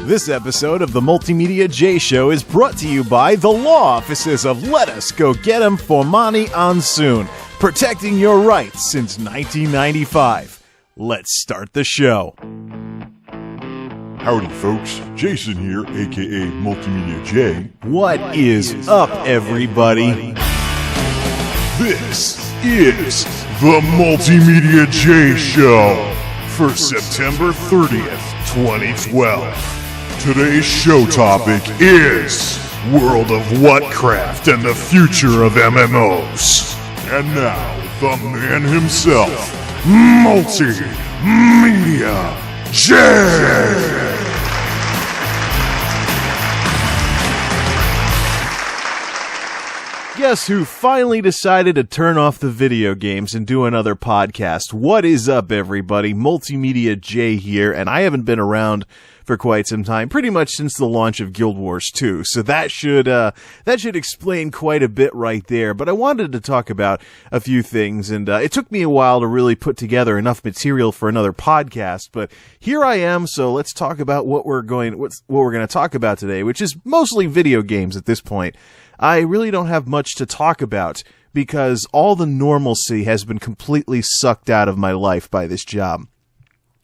This episode of the MultimediaJay Show is brought to you by the law offices of Lettus, Goegetum, Formani, Ahndsuhn, protecting your rights since 1995. Let's start the show. Howdy folks, Jason here, aka MultimediaJay. What is up, everybody? This is the MultimediaJay Show for September 30th, 2012. Today's show topic is World of Whatcraft and the future of MMOs. And now, the man himself, MultimediaJay. Guess who finally decided to turn off the video games and do another podcast? What is up, everybody? MultimediaJay here, and I haven't been around for quite some time, pretty much since the launch of Guild Wars 2. So that should explain quite a bit right there. But I wanted to talk about a few things, and it took me a while to really put together enough material for another podcast. But here I am. So let's talk about what we're going to talk about today, which is mostly video games at this point. I really don't have much to talk about because all the normalcy has been completely sucked out of my life by this job.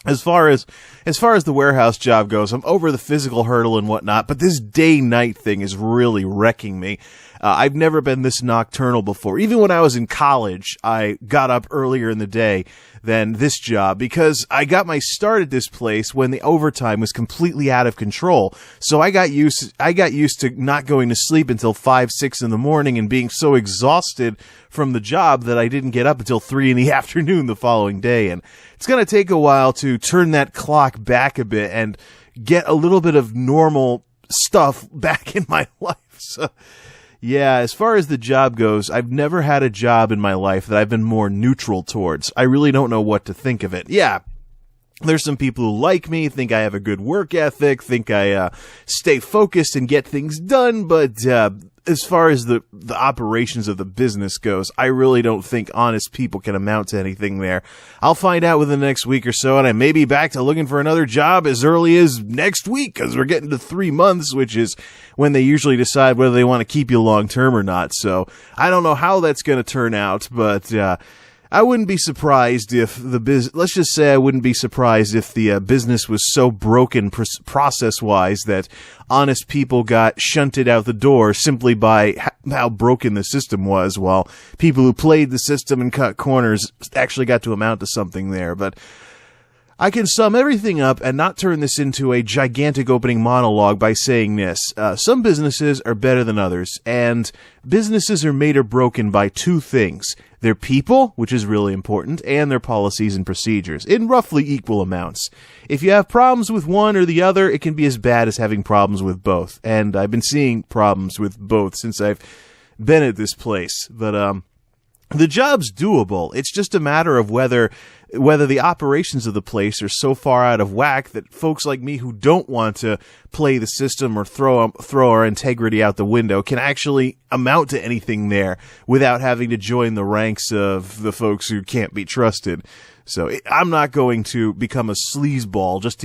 As far as the warehouse job goes, I'm over the physical hurdle and whatnot, but this day-night thing is really wrecking me. I've never been this nocturnal before. Even when I was in college, I got up earlier in the day than this job because I got my start at this place when the overtime was completely out of control. So I got used to not going to sleep until 5, 6 in the morning and being so exhausted from the job that I didn't get up until 3 in the afternoon the following day. And it's going to take a while to turn that clock back a bit and get a little bit of normal stuff back in my life. So, yeah, as far as the job goes, I've never had a job in my life that I've been more neutral towards. I really don't know what to think of it. Yeah, there's some people who like me, think I have a good work ethic, think I stay focused and get things done, but as far as the operations of the business goes, I really don't think honest people can amount to anything there. I'll find out within the next week or so, and I may be back to looking for another job as early as next week, because we're getting to 3 months, which is when they usually decide whether they want to keep you long term or not. So I don't know how that's going to turn out, but I wouldn't be surprised if let's just say I wouldn't be surprised if the business was so broken process-wise that honest people got shunted out the door simply by how broken the system was, while people who played the system and cut corners actually got to amount to something there. But I can sum everything up and not turn this into a gigantic opening monologue by saying this. Some businesses are better than others, and businesses are made or broken by two things: their people, which is really important, and their policies and procedures, in roughly equal amounts. If you have problems with one or the other, it can be as bad as having problems with both. And I've been seeing problems with both since I've been at this place. But the job's doable. It's just a matter of whether the operations of the place are so far out of whack that folks like me who don't want to play the system or throw our integrity out the window can actually amount to anything there without having to join the ranks of the folks who can't be trusted. So I'm not going to become a sleazeball just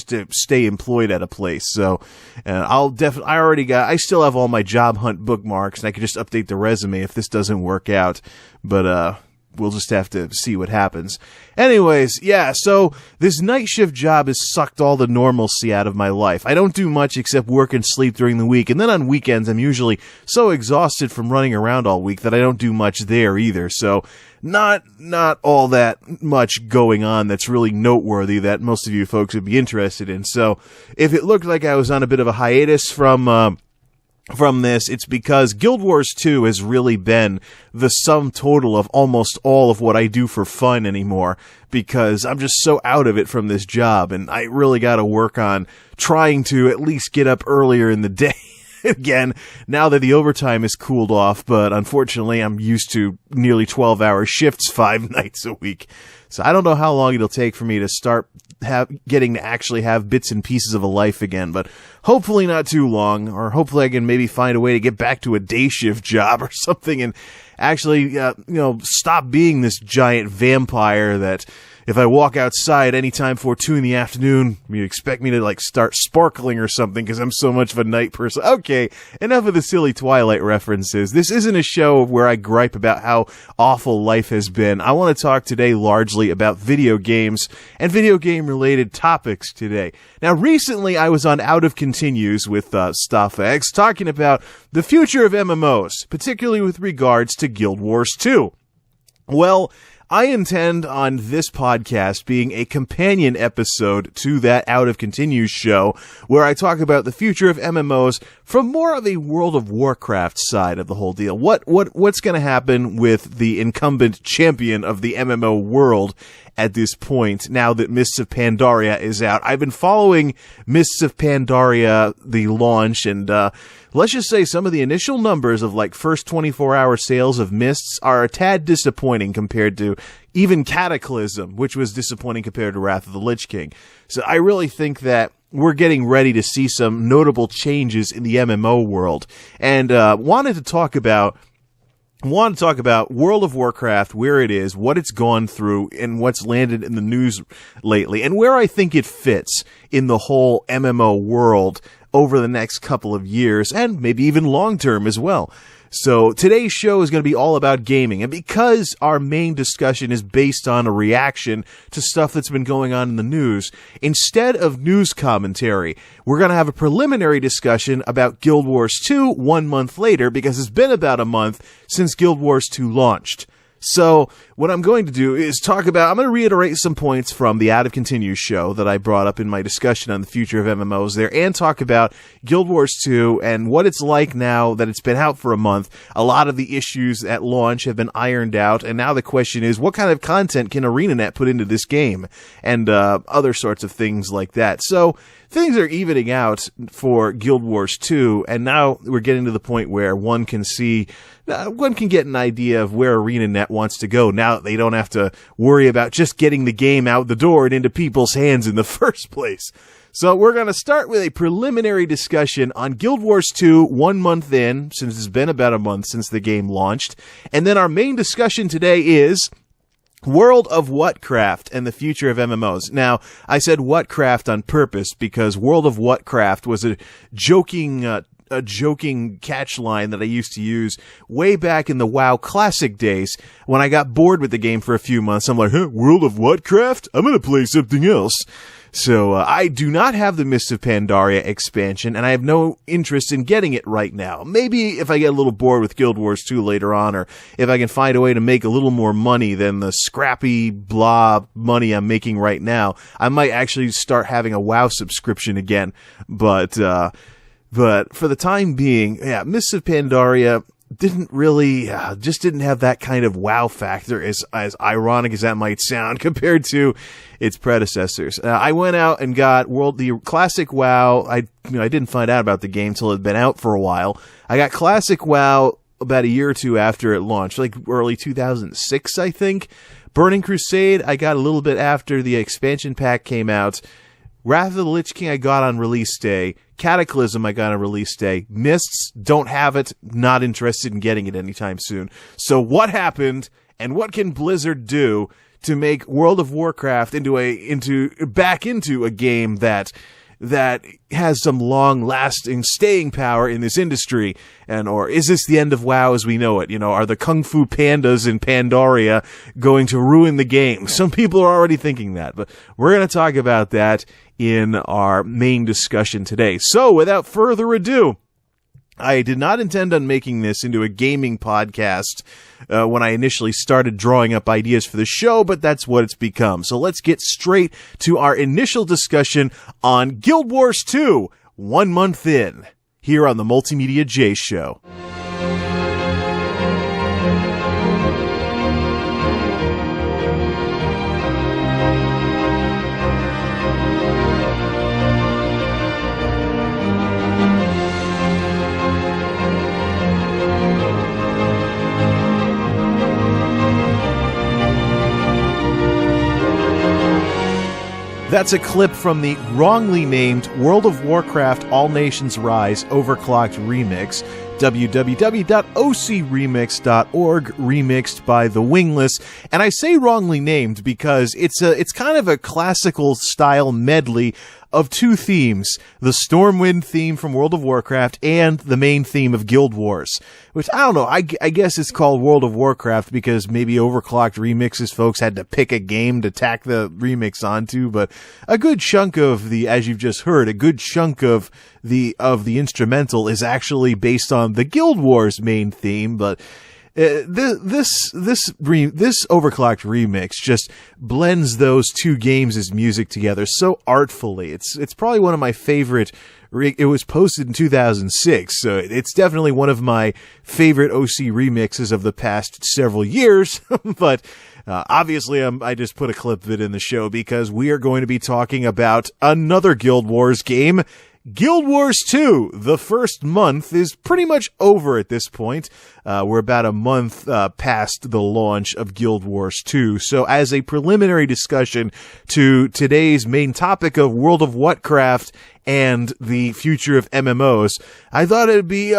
to stay employed at a place. So I still have all my job hunt bookmarks, and I can just update the resume if this doesn't work out. But we'll just have to see what happens. Anyways, yeah, so this night shift job has sucked all the normalcy out of my life. I don't do much except work and sleep during the week, and then on weekends I'm usually so exhausted from running around all week that I don't do much there either. So not all that much going on that's really noteworthy that most of you folks would be interested in. So if it looked like I was on a bit of a hiatus from this, it's because Guild Wars 2 has really been the sum total of almost all of what I do for fun anymore, because I'm just so out of it from this job, and I really got to work on trying to at least get up earlier in the day again, now that the overtime is cooled off. But unfortunately, I'm used to nearly 12-hour shifts 5 nights a week. So I don't know how long it'll take for me to start getting to actually have bits and pieces of a life again, but hopefully not too long, or hopefully I can maybe find a way to get back to a day shift job or something and actually, stop being this giant vampire that if I walk outside anytime before 2 in the afternoon, you expect me to like start sparkling or something because I'm so much of a night person. Okay, enough of the silly Twilight references. This isn't a show where I gripe about how awful life has been. I want to talk today largely about video games and video game related topics today. Now, recently I was on Out of Continues with StuffX talking about the future of MMOs, particularly with regards to Guild Wars 2. Well, I intend on this podcast being a companion episode to that Out of Continues show where I talk about the future of MMOs from more of a World of Warcraft side of the whole deal. What's going to happen with the incumbent champion of the MMO world at this point, now that Mists of Pandaria is out? I've been following Mists of Pandaria, the launch, and let's just say some of the initial numbers of like first 24-hour sales of Mists are a tad disappointing compared to even Cataclysm, which was disappointing compared to Wrath of the Lich King. So I really think that we're getting ready to see some notable changes in the MMO world, and wanted to talk about World of Warcraft, where it is, what it's gone through, and what's landed in the news lately, and where I think it fits in the whole MMO world over the next couple of years, and maybe even long-term as well. So today's show is going to be all about gaming, and because our main discussion is based on a reaction to stuff that's been going on in the news, instead of news commentary, we're going to have a preliminary discussion about Guild Wars 2 1 month later, because it's been about a month since Guild Wars 2 launched. So what I'm going to do is I'm going to reiterate some points from the Out of Continues show that I brought up in my discussion on the future of MMOs there, and talk about Guild Wars 2 and what it's like now that it's been out for a month. A lot of the issues at launch have been ironed out, and now the question is, what kind of content can ArenaNet put into this game? And other sorts of things like that. So things are evening out for Guild Wars 2, and now we're getting to the point where one can get an idea of where ArenaNet wants to go now that they don't have to worry about just getting the game out the door and into people's hands in the first place. So we're going to start with a preliminary discussion on Guild Wars 2 1 month in, since it's been about a month since the game launched. And then our main discussion today is World of Whatcraft and the future of MMOs. Now, I said Whatcraft on purpose because World of Whatcraft was a joking catch line that I used to use way back in the WoW Classic days when I got bored with the game for a few months. I'm like, World of Whatcraft? I'm going to play something else. So I do not have the Mists of Pandaria expansion, and I have no interest in getting it right now. Maybe if I get a little bored with Guild Wars 2 later on, or if I can find a way to make a little more money than the scrappy blah money I'm making right now, I might actually start having a WoW subscription again. But for the time being, Mists of Pandaria didn't have that kind of wow factor, as ironic as that might sound, compared to its predecessors. I went out and got the classic WoW. I didn't find out about the game till it had been out for a while. I got classic WoW about a year or two after it launched, like early 2006, I think. Burning Crusade, I got a little bit after the expansion pack came out. Wrath of the Lich King I got on release day. Cataclysm I got on release day. Mists, don't have it. Not interested in getting it anytime soon. So what happened, and what can Blizzard do to make World of Warcraft into a game that has some long-lasting staying power in this industry? Or is this the end of WoW as we know it? Are the Kung Fu Pandas in Pandaria going to ruin the game? Some people are already thinking that, but we're going to talk about that in our main discussion today. So, without further ado, I did not intend on making this into a gaming podcast when I initially started drawing up ideas for the show, but that's what it's become. So let's get straight to our initial discussion on Guild Wars 2, 1 month in, here on the MultimediaJay Show. That's a clip from the wrongly named World of Warcraft All Nations Rise Overclocked remix www.ocremix.org, remixed by The Wingless. And I say wrongly named because it's kind of a classical style medley of two themes, the Stormwind theme from World of Warcraft and the main theme of Guild Wars, which I don't know, I guess it's called World of Warcraft because maybe overclocked remixes folks had to pick a game to tack the remix onto, but a good chunk of the, as you've just heard, a good chunk of the instrumental is actually based on the Guild Wars main theme, but this overclocked remix just blends those two games' music together so artfully. It's probably one of my favorite. It was posted in 2006, so it's definitely one of my favorite OC remixes of the past several years. But obviously, I just put a clip of it in the show because we are going to be talking about another Guild Wars game. Guild Wars 2, the first month is pretty much over at this point. We're about a month past the launch of Guild Wars 2. So as a preliminary discussion to today's main topic of World of Whatcraft and the future of MMOs, I thought it'd be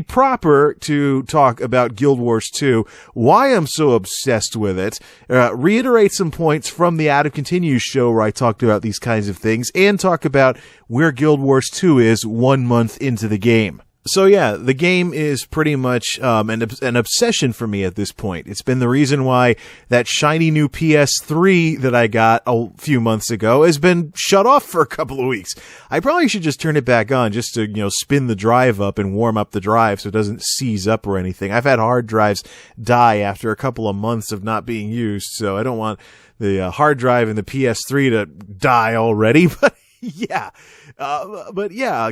proper to talk about Guild Wars 2, why I'm so obsessed with it, reiterate some points from the Out of Continues show where I talked about these kinds of things, and talk about where Guild Wars 2 is 1 month into the game. So yeah, the game is pretty much an obsession for me at this point. It's been the reason why that shiny new PS3 that I got a few months ago has been shut off for a couple of weeks. I probably should just turn it back on just to, spin the drive up and warm up the drive so it doesn't seize up or anything. I've had hard drives die after a couple of months of not being used, so I don't want the hard drive in the PS3 to die already, but yeah.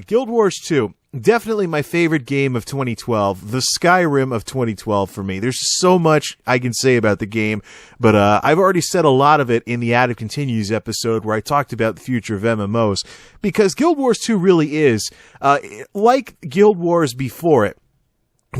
Guild Wars 2. Definitely my favorite game of 2012, the Skyrim of 2012 for me. There's so much I can say about the game, but I've already said a lot of it in the Out of Continues episode where I talked about the future of MMOs, because Guild Wars 2 really is, like Guild Wars before it,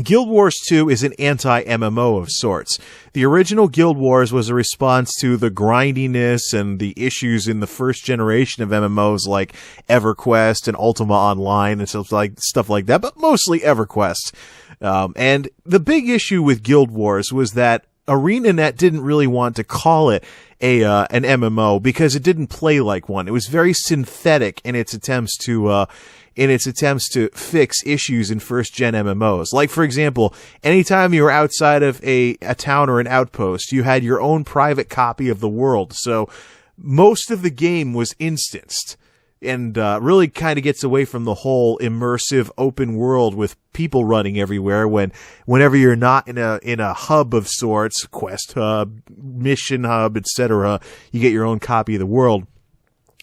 Guild Wars 2 is an anti-MMO of sorts. The original Guild Wars was a response to the grindiness and the issues in the first generation of MMOs like EverQuest and Ultima Online and stuff like that, but mostly EverQuest. And the big issue with Guild Wars was that ArenaNet didn't really want to call it an MMO because it didn't play like one. It was very synthetic in its attempts to fix issues in first-gen MMOs. Like, for example, anytime you were outside of a town or an outpost, you had your own private copy of the world. So most of the game was instanced and really kind of gets away from the whole immersive open world with people running everywhere whenever you're not in a hub of sorts, quest hub, mission hub, etc., you get your own copy of the world.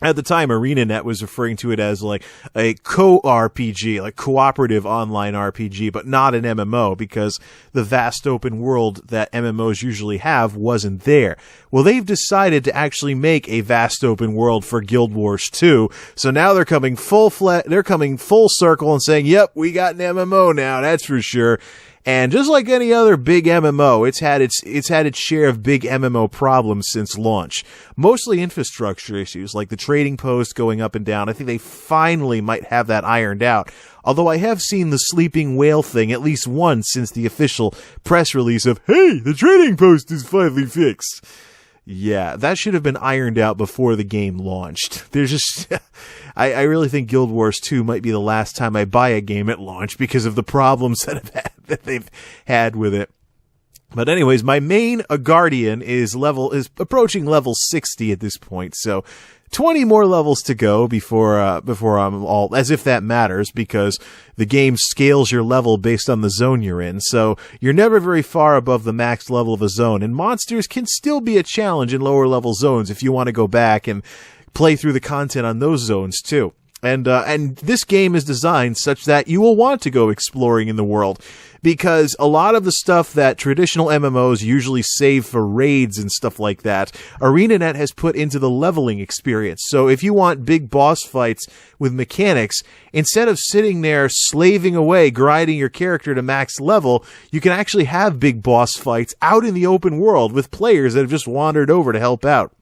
At the time, ArenaNet was referring to it as like a co-RPG, like cooperative online RPG, but not an MMO because the vast open world that MMOs usually have wasn't there. Well, they've decided to actually make a vast open world for Guild Wars 2. So now they're coming full circle and saying, "Yep, we got an MMO now, that's for sure." And just like any other big MMO, it's had its share of big MMO problems since launch. Mostly infrastructure issues, like the trading post going up and down. I think they finally might have that ironed out. Although I have seen the sleeping whale thing at least once since the official press release of, "Hey, the trading post is finally fixed." Yeah, that should have been ironed out before the game launched. There's just, I really think Guild Wars 2 might be the last time I buy a game at launch because of the problems that they've had with it. But anyways, my main Guardian is approaching level 60 at this point, so 20 more levels to go before I'm all, as if that matters, because the game scales your level based on the zone you're in, so you're never very far above the max level of a zone, and monsters can still be a challenge in lower level zones if you want to go back and play through the content on those zones too. And this game is designed such that you will want to go exploring in the world, because a lot of the stuff that traditional MMOs usually save for raids and stuff like that, ArenaNet has put into the leveling experience. So if you want big boss fights with mechanics, instead of sitting there slaving away, grinding your character to max level, you can actually have big boss fights out in the open world with players that have just wandered over to help out.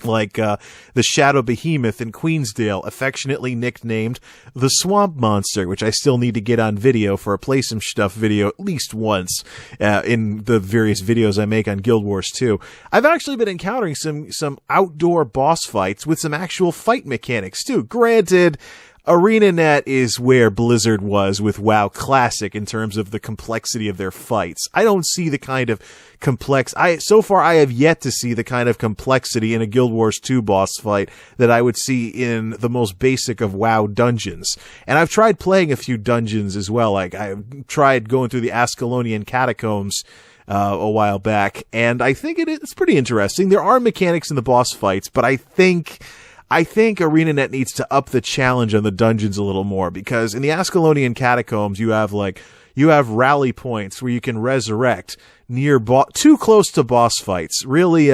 like the Shadow Behemoth in Queensdale, affectionately nicknamed the Swamp Monster, which I still need to get on video for a Play Some Stuff video at least once in the various videos I make on Guild Wars 2. I've actually been encountering some outdoor boss fights with some actual fight mechanics too. Granted, ArenaNet is where Blizzard was with WoW Classic in terms of the complexity of their fights. I don't see the kind of so far I have yet to see the kind of complexity in a Guild Wars 2 boss fight that I would see in the most basic of WoW dungeons. And I've tried playing a few dungeons as well. Like, I've tried going through the Ascalonian Catacombs a while back, and I think it's pretty interesting. There are mechanics in the boss fights, but I think ArenaNet needs to up the challenge on the dungeons a little more, because in the Ascalonian Catacombs you have rally points where you can resurrect too close to boss fights. Really,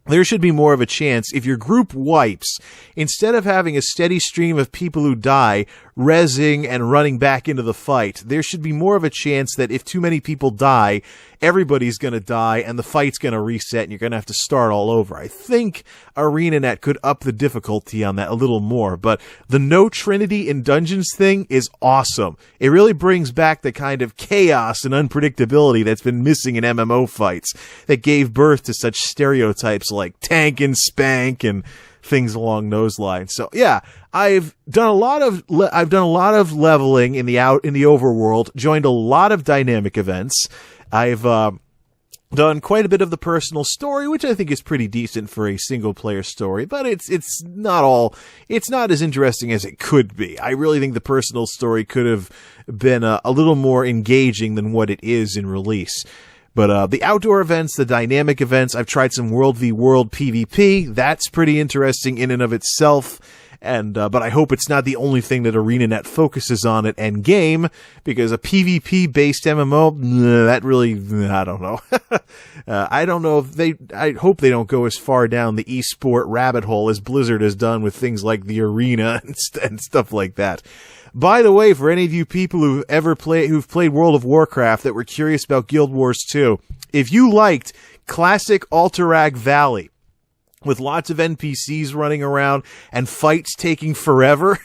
there should be more of a chance if your group wipes, instead of having a steady stream of people who die, rezzing and running back into the fight, there should be more of a chance that if too many people die, everybody's going to die and the fight's going to reset and you're going to have to start all over. I think ArenaNet could up the difficulty on that a little more, but the no Trinity in Dungeons thing is awesome. It really brings back the kind of chaos and unpredictability that's been missing in MMO fights that gave birth to such stereotypes like tank and spank and things along those lines. So yeah, I've done a lot of leveling in the overworld, joined a lot of dynamic events. I've done quite a bit of the personal story, which I think is pretty decent for a single player story, but it's not as interesting as it could be. I really think the personal story could have been a little more engaging than what it is in release. But the outdoor events, the dynamic events, I've tried some World v World PvP. That's pretty interesting in and of itself. And but I hope it's not the only thing that ArenaNet focuses on at endgame, because a PvP-based MMO, that really, I don't know. I don't know if I hope they don't go as far down the esport rabbit hole as Blizzard has done with things like the Arena and stuff like that. By the way, for any of you people who've played World of Warcraft that were curious about Guild Wars 2, if you liked classic Alterac Valley, with lots of NPCs running around and fights taking forever,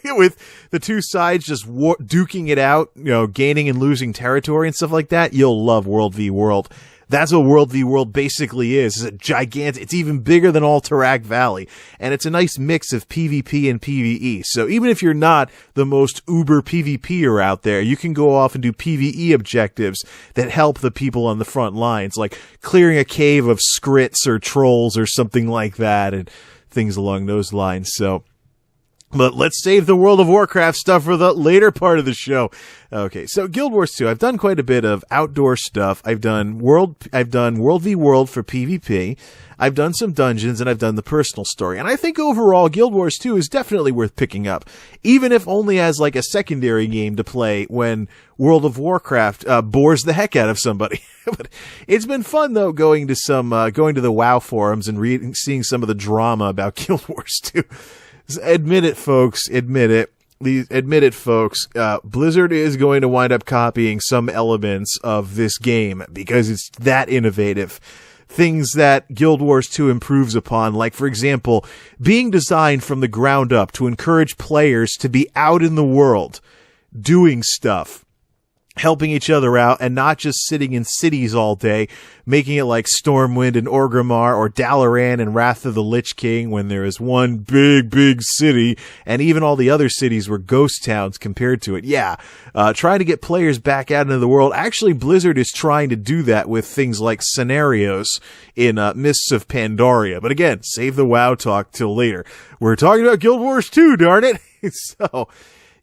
with the two sides just duking it out, gaining and losing territory and stuff like that, you'll love World v World. That's what World v World basically is. It's even bigger than Alterac Valley. And it's a nice mix of PvP and PvE. So even if you're not the most uber PvPer out there, you can go off and do PvE objectives that help the people on the front lines, like clearing a cave of scrits or trolls or something like that, and things along those lines. So, but let's save the World of Warcraft stuff for the later part of the show. Okay, so Guild Wars 2, I've done quite a bit of outdoor stuff. I've done World v World for PvP. I've done some dungeons, and I've done the personal story. And I think overall, Guild Wars 2 is definitely worth picking up, even if only as like a secondary game to play when World of Warcraft bores the heck out of somebody. But it's been fun though, going to the WoW forums and seeing some of the drama about Guild Wars 2. Admit it, folks. Blizzard is going to wind up copying some elements of this game because it's that innovative. Things that Guild Wars 2 improves upon, like, for example, being designed from the ground up to encourage players to be out in the world, doing stuff, helping each other out, and not just sitting in cities all day, making it like Stormwind and Orgrimmar or Dalaran and Wrath of the Lich King, when there is one big city, and even all the other cities were ghost towns compared to it. Yeah, trying to get players back out into the world. Actually, Blizzard is trying to do that with things like scenarios in Mists of Pandaria. But again, save the WoW talk till later. We're talking about Guild Wars 2, darn it! So,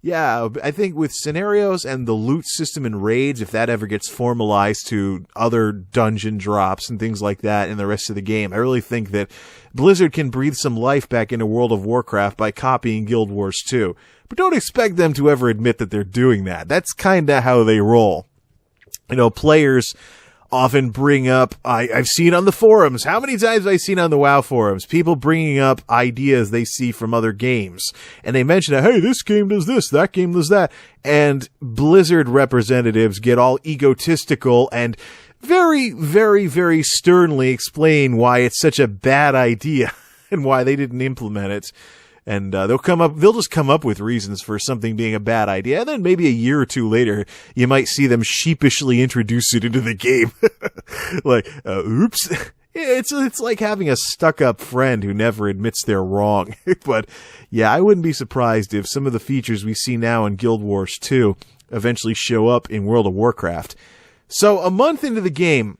yeah, I think with scenarios and the loot system in raids, if that ever gets formalized to other dungeon drops and things like that in the rest of the game, I really think that Blizzard can breathe some life back into World of Warcraft by copying Guild Wars 2. But don't expect them to ever admit that they're doing that. That's kinda how they roll. Players often bring up, I've seen on the forums, how many times have I seen on the WoW forums, people bringing up ideas they see from other games, and they mention that, hey, this game does this, that game does that, and Blizzard representatives get all egotistical and very, very, very sternly explain why it's such a bad idea and why they didn't implement it. And they'll just come up with reasons for something being a bad idea. And then maybe a year or two later, you might see them sheepishly introduce it into the game. Like, oops. It's like having a stuck-up friend who never admits they're wrong. But yeah, I wouldn't be surprised if some of the features we see now in Guild Wars 2 eventually show up in World of Warcraft. So a month into the game,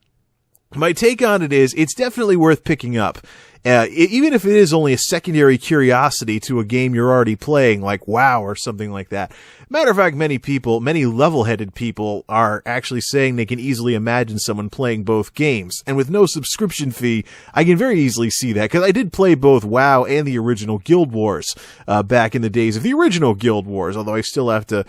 my take on it is it's definitely worth picking up. Even if it is only a secondary curiosity to a game you're already playing, like WoW or something like that. Matter of fact, many level-headed people are actually saying they can easily imagine someone playing both games. And with no subscription fee, I can very easily see that, because I did play both WoW and the original Guild Wars back in the days of the original Guild Wars, although I still have to,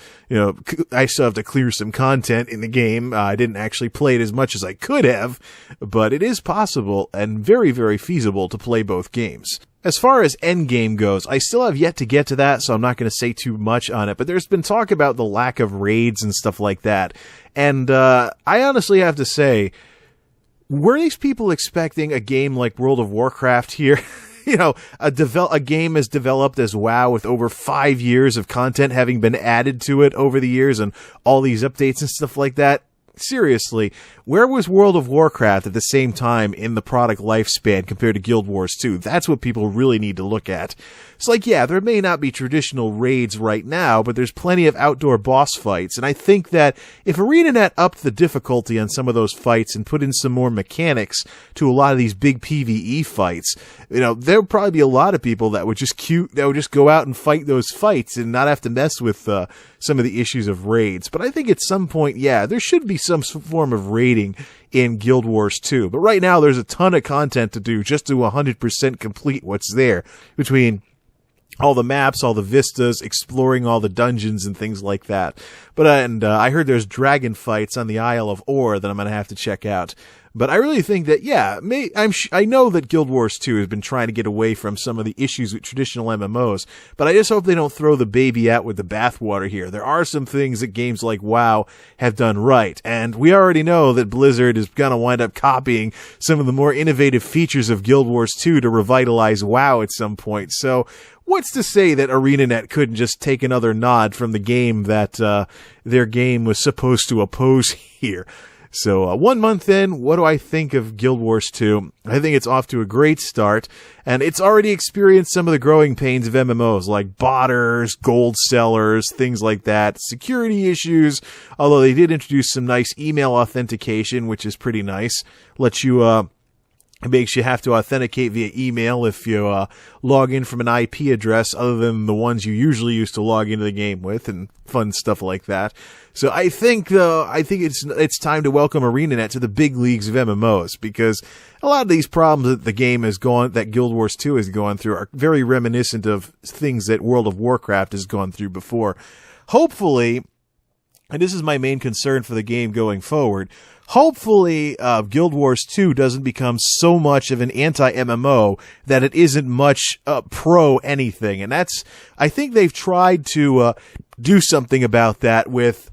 clear some content in the game. I didn't actually play it as much as I could have, but it is possible and very, very feasible to play both games. As far as endgame goes, I still have yet to get to that, so I'm not going to say too much on it, but there's been talk about the lack of raids and stuff like that, and I honestly have to say, were these people expecting a game like World of Warcraft here? A game as developed as WoW with over 5 years of content having been added to it over the years and all these updates and stuff like that? Seriously, where was World of Warcraft at the same time in the product lifespan compared to Guild Wars 2? That's what people really need to look at. It's like, yeah, there may not be traditional raids right now, but there's plenty of outdoor boss fights, and I think that if ArenaNet upped the difficulty on some of those fights and put in some more mechanics to a lot of these big PvE fights, there would probably be a lot of people that would just go out and fight those fights and not have to mess with some of the issues of raids. But I think at some point, yeah, there should be some form of raiding in Guild Wars 2. But right now, there's a ton of content to do just to 100% complete what's there, between all the maps, all the vistas, exploring all the dungeons and things like that. But I heard there's dragon fights on the Isle of Or that I'm going to have to check out. But I really think that, yeah, I know that Guild Wars 2 has been trying to get away from some of the issues with traditional MMOs, but I just hope they don't throw the baby out with the bathwater here. There are some things that games like WoW have done right, and we already know that Blizzard is going to wind up copying some of the more innovative features of Guild Wars 2 to revitalize WoW at some point. So what's to say that ArenaNet couldn't just take another nod from the game that their game was supposed to oppose here? So 1 month in, what do I think of Guild Wars 2? I think it's off to a great start, and it's already experienced some of the growing pains of MMOs, like botters, gold sellers, things like that, security issues, although they did introduce some nice email authentication, which is pretty nice. It makes you have to authenticate via email if you log in from an IP address other than the ones you usually used to log into the game with, and fun stuff like that. So I think it's time to welcome ArenaNet to the big leagues of MMOs, because a lot of these problems that Guild Wars 2 has gone through are very reminiscent of things that World of Warcraft has gone through before. Hopefully, and this is my main concern for the game going forward, hopefully, Guild Wars 2 doesn't become so much of an anti-MMO that it isn't much pro anything. And I think they've tried to do something about that with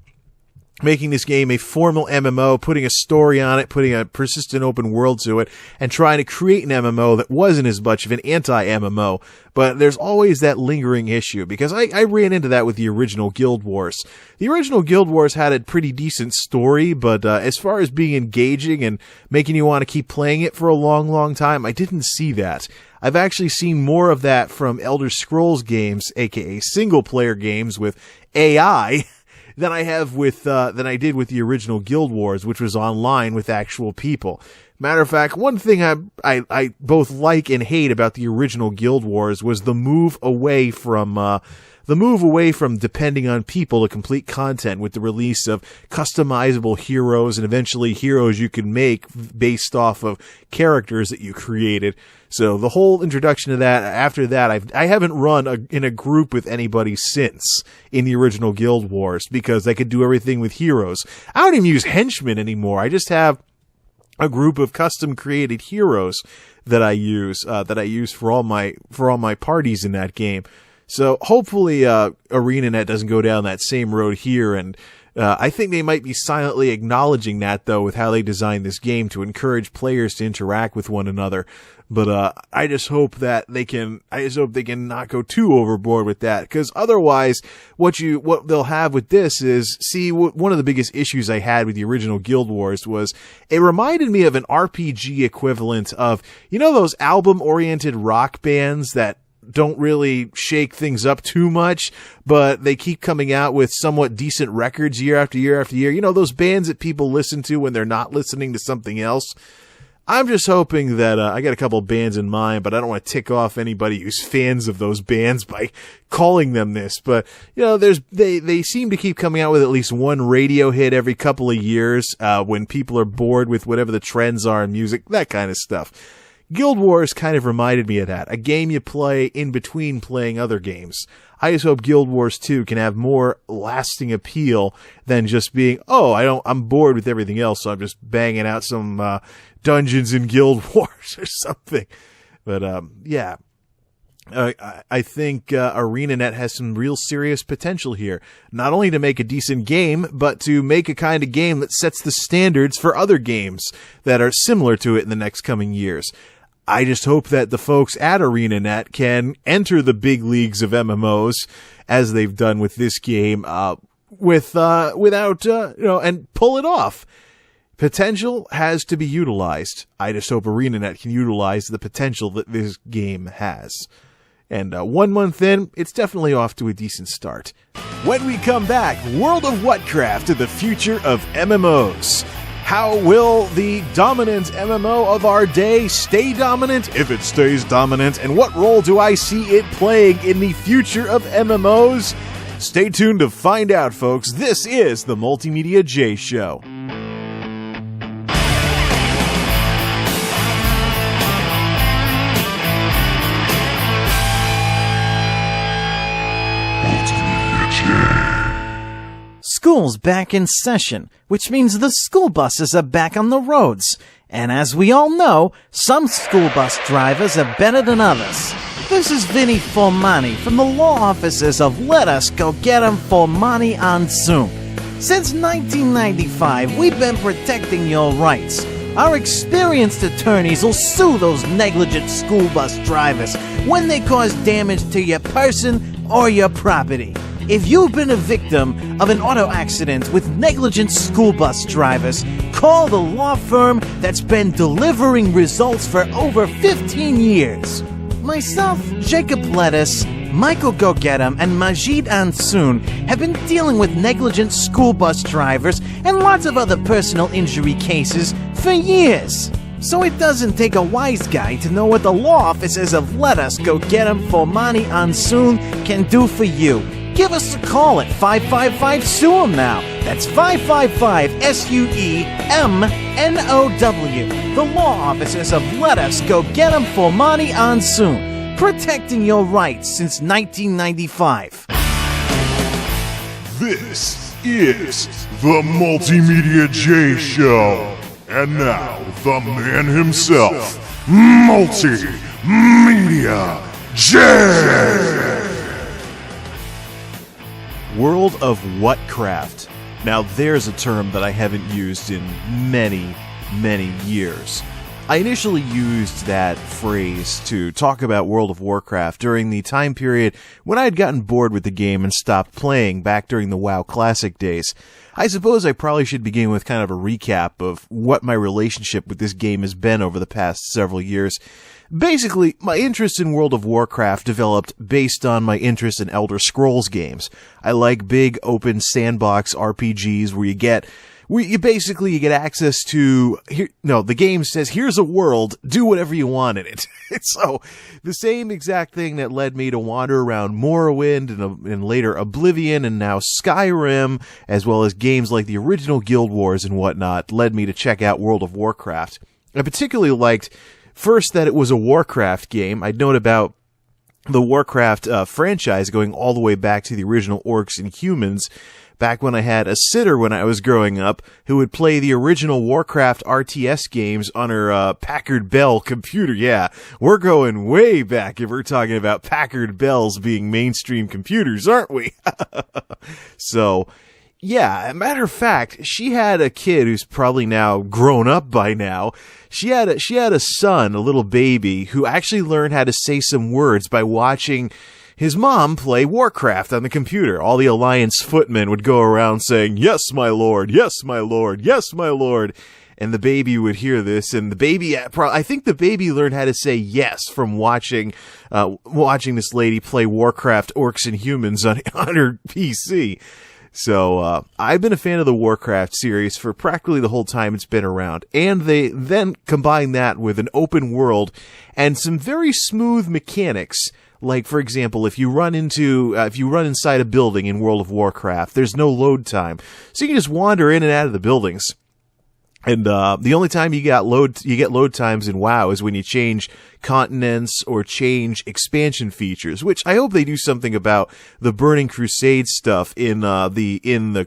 making this game a formal MMO, putting a story on it, putting a persistent open world to it, and trying to create an MMO that wasn't as much of an anti-MMO. But there's always that lingering issue, because I ran into that with the original Guild Wars. The original Guild Wars had a pretty decent story, but as far as being engaging and making you want to keep playing it for a long, long time, I didn't see that. I've actually seen more of that from Elder Scrolls games, aka single-player games with AI, than I did with the original Guild Wars, which was online with actual people. Matter of fact, one thing I both like and hate about the original Guild Wars was the move away from depending on people to complete content, with the release of customizable heroes and eventually heroes you can make based off of characters that you created. So the whole introduction to that, after that, I haven't run in a group with anybody since in the original Guild Wars, because I could do everything with heroes. I don't even use henchmen anymore. I just have a group of custom created heroes that I use for all my parties in that game. So hopefully ArenaNet doesn't go down that same road here and I think they might be silently acknowledging that, though, with how they designed this game to encourage players to interact with one another. But I just hope that they can not go too overboard with that, because otherwise, what they'll have with this is, one of the biggest issues I had with the original Guild Wars was it reminded me of an RPG equivalent of, those album-oriented rock bands that don't really shake things up too much, but they keep coming out with somewhat decent records year after year after year. Those bands that people listen to when they're not listening to something else. I'm just hoping that I got a couple of bands in mind, but I don't want to tick off anybody who's fans of those bands by calling them this. But they seem to keep coming out with at least one radio hit every couple of years when people are bored with whatever the trends are in music, that kind of stuff. Guild Wars kind of reminded me of that, a game you play in between playing other games. I just hope Guild Wars 2 can have more lasting appeal than just being, I'm bored with everything else, so I'm just banging out some dungeons in Guild Wars or something. But I think ArenaNet has some real serious potential here, not only to make a decent game, but to make a kind of game that sets the standards for other games that are similar to it in the next coming years. I just hope that the folks at ArenaNet can enter the big leagues of MMOs, as they've done with this game, and pull it off. Potential has to be utilized. I just hope ArenaNet can utilize the potential that this game has. And 1 month in, it's definitely off to a decent start. When we come back, World of Whatcraft to the future of MMOs. How will the dominant MMO of our day stay dominant if it stays dominant? And what role do I see it playing in the future of MMOs? Stay tuned to find out, folks. This is the MultimediaJay Show. School's back in session, which means the school buses are back on the roads. And as we all know, some school bus drivers are better than others. This is Vinny Formani from the law offices of Lettus, Goegetum, Formani, Ahndsuhn. Since 1995, we've been protecting your rights. Our experienced attorneys will sue those negligent school bus drivers when they cause damage to your person or your property. If you've been a victim of an auto accident with negligent school bus drivers, call the law firm that's been delivering results for over 15 years. Myself, Jacob Lettus, Michael Goegetum, and Majid Ahndsuhn have been dealing with negligent school bus drivers and lots of other personal injury cases for years. So it doesn't take a wise guy to know what the law offices of Lettus, Goegetum, Formani, Ahndsuhn can do for you. Give us a call at 555-SUEM now. That's 555-SUEMNOW. The law offices of Lettus, Goegetum, Formani, Ahndsuhn. Protecting your rights since 1995. This is the MultimediaJay Show. And now, the man himself, MultimediaJay. World of Whatcraft. Now there's a term that I haven't used in many, many years. I initially used that phrase to talk about World of Warcraft during the time period when I had gotten bored with the game and stopped playing back during the WoW Classic days. I suppose I probably should begin with kind of a recap of what my relationship with this game has been over the past several years. Basically, my interest in World of Warcraft developed based on my interest in Elder Scrolls games. I like big, open, sandbox RPGs where you get access to, the game says, here's a world, do whatever you want in it. So, the same exact thing that led me to wander around Morrowind and later Oblivion and now Skyrim, as well as games like the original Guild Wars and whatnot, led me to check out World of Warcraft. I particularly liked, first, that it was a Warcraft game. I'd known about the Warcraft franchise going all the way back to the original Orcs and Humans, back when I had a sitter when I was growing up who would play the original Warcraft RTS games on her Packard Bell computer. Yeah, we're going way back if we're talking about Packard Bells being mainstream computers, aren't we? So, Yeah, a matter of fact, she had a kid who's probably now grown up by now. She had a son, a little baby, who actually learned how to say some words by watching his mom play Warcraft on the computer. All the Alliance footmen would go around saying, "Yes, my lord, yes, my lord, yes, my lord." And the baby would hear this, and the baby, I think the baby learned how to say yes from watching this lady play Warcraft Orcs and Humans on her PC. So, I've been a fan of the Warcraft series for practically the whole time it's been around. And they then combine that with an open world and some very smooth mechanics. Like, for example, if you run inside a building in World of Warcraft, there's no load time. So you can just wander in and out of the buildings. And the only time you get load times in WoW is when you change continents or change expansion features, which I hope they do something about the Burning Crusade stuff in Azeroth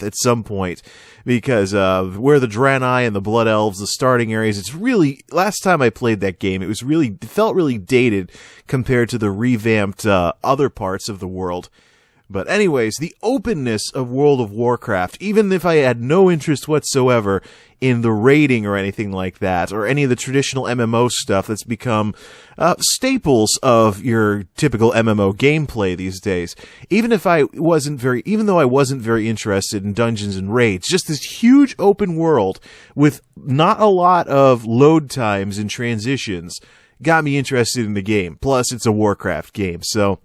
at some point, because where the Draenei and the Blood Elves, the starting areas, it's really, last time I played that game, it felt really dated compared to the revamped other parts of the world. But anyways, the openness of World of Warcraft, even if I had no interest whatsoever in the raiding or anything like that, or any of the traditional MMO stuff that's become staples of your typical MMO gameplay these days, even though I wasn't very interested in dungeons and raids, just this huge open world with not a lot of load times and transitions got me interested in the game. Plus, it's a Warcraft game, so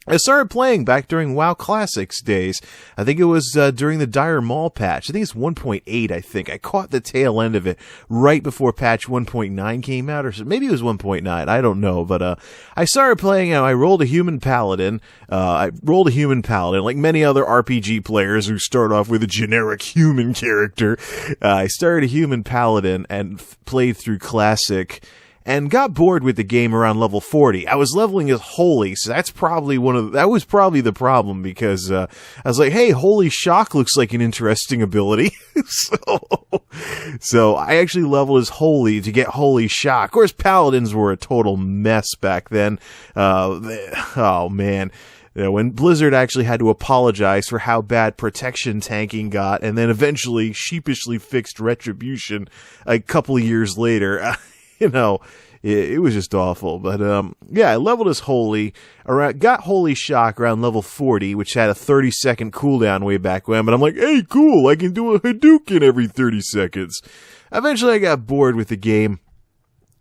I started playing back during WoW Classics days. I think it was during the Dire Maul patch. I think it's 1.8, I think. I caught the tail end of it right before patch 1.9 came out, or maybe it was 1.9. I don't know, but I started playing, I rolled a human paladin. Like many other RPG players who start off with a generic human character. I started a human paladin and played through Classic, and got bored with the game around level 40. I was leveling as Holy, so that was probably the problem, because I was like, hey, Holy Shock looks like an interesting ability. So I actually leveled as Holy to get Holy Shock. Of course, Paladins were a total mess back then. Oh man. When Blizzard actually had to apologize for how bad protection tanking got, and then eventually sheepishly fixed Retribution a couple of years later, it was just awful. But, I leveled as Holy, got Holy Shock around level 40, which had a 30-second cooldown way back when, but I'm like, hey, cool, I can do a Hadouken every 30 seconds. Eventually I got bored with the game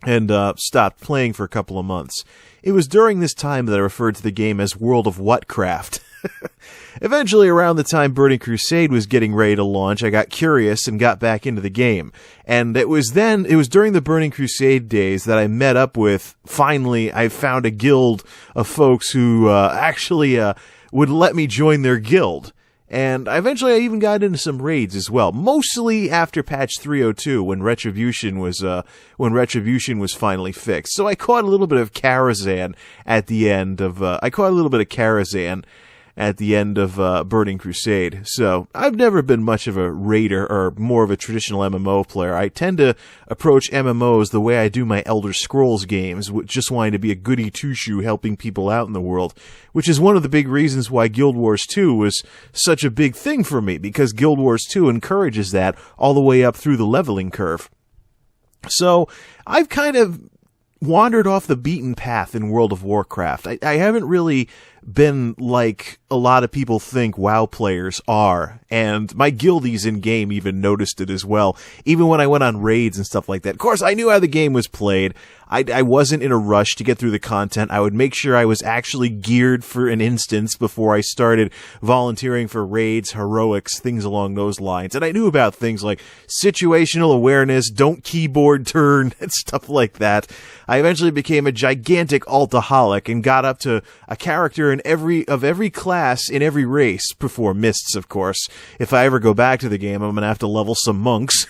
and stopped playing for a couple of months. It was during this time that I referred to the game as World of Whatcraft. Eventually, around the time Burning Crusade was getting ready to launch, I got curious and got back into the game. And it was during the Burning Crusade days that I met up with, finally, I found a guild of folks who actually would let me join their guild. And eventually I even got into some raids as well, mostly after patch 302 when Retribution was finally fixed. So I caught a little bit of Karazhan at the end of Burning Crusade. So I've never been much of a raider or more of a traditional MMO player. I tend to approach MMOs the way I do my Elder Scrolls games, just wanting to be a goody two-shoe helping people out in the world, which is one of the big reasons why Guild Wars 2 was such a big thing for me, because Guild Wars 2 encourages that all the way up through the leveling curve. So I've kind of wandered off the beaten path in World of Warcraft. I haven't really been like a lot of people think WoW players are, and my guildies in game even noticed it as well, even when I went on raids and stuff like that. Of course, I knew how the game was played. I wasn't in a rush to get through the content. I would make sure I was actually geared for an instance before I started volunteering for raids, heroics, things along those lines. And I knew about things like situational awareness, don't keyboard turn, and stuff like that. I eventually became a gigantic altaholic and got up to a character in every class in every race, before Mists, of course. If I ever go back to the game, I'm gonna have to level some monks.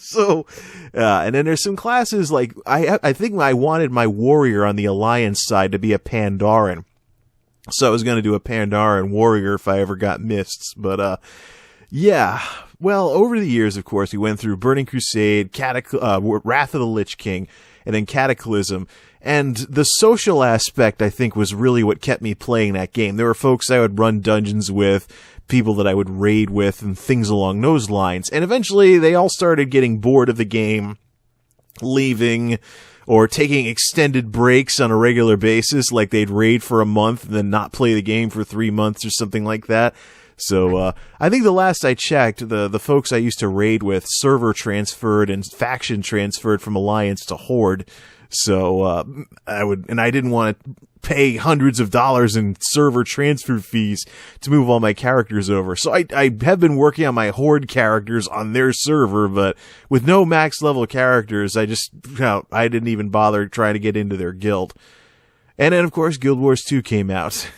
So, and then there's some classes like, I think I wanted my warrior on the Alliance side to be a Pandaren. So I was gonna do a Pandaren warrior if I ever got Mists, but, yeah. Well, over the years, of course, we went through Burning Crusade, Wrath of the Lich King, and then Cataclysm. And the social aspect, I think, was really what kept me playing that game. There were folks I would run dungeons with, people that I would raid with, and things along those lines. And eventually, they all started getting bored of the game, leaving, or taking extended breaks on a regular basis, like they'd raid for a month and then not play the game for 3 months or something like that. So, I think the last I checked, the folks I used to raid with server transferred and faction transferred from Alliance to Horde. So, I didn't want to pay hundreds of dollars in server transfer fees to move all my characters over. So I have been working on my Horde characters on their server, but with no max level characters, I didn't even bother trying to get into their guild. And then, of course, Guild Wars 2 came out.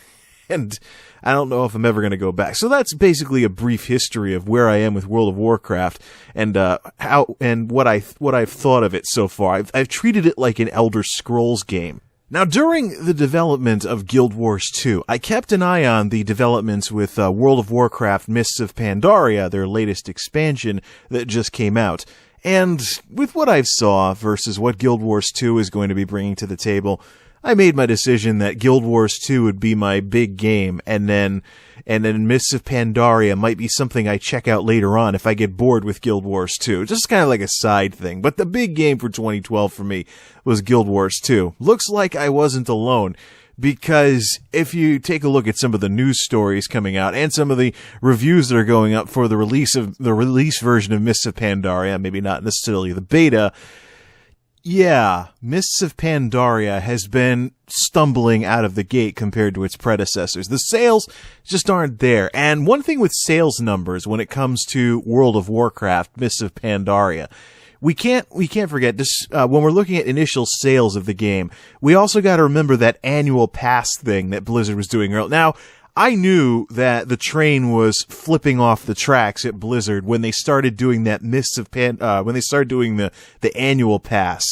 And I don't know if I'm ever going to go back. So that's basically a brief history of where I am with World of Warcraft and what I've thought of it so far. I've treated it like an Elder Scrolls game. Now, during the development of Guild Wars 2, I kept an eye on the developments with World of Warcraft Mists of Pandaria, their latest expansion that just came out. And with what I've saw versus what Guild Wars 2 is going to be bringing to the table, I made my decision that Guild Wars 2 would be my big game, and then Mists of Pandaria might be something I check out later on if I get bored with Guild Wars 2. Just kind of like a side thing. But the big game for 2012 for me was Guild Wars 2. Looks like I wasn't alone, because if you take a look at some of the news stories coming out and some of the reviews that are going up for the release version of Mists of Pandaria, maybe not necessarily the beta, yeah, Mists of Pandaria has been stumbling out of the gate compared to its predecessors. The sales just aren't there. And one thing with sales numbers when it comes to World of Warcraft, Mists of Pandaria, we can't forget this, when we're looking at initial sales of the game, we also got to remember that annual pass thing that Blizzard was doing earlier. Now, I knew that the train was flipping off the tracks at Blizzard when they started doing that when they started doing the annual pass.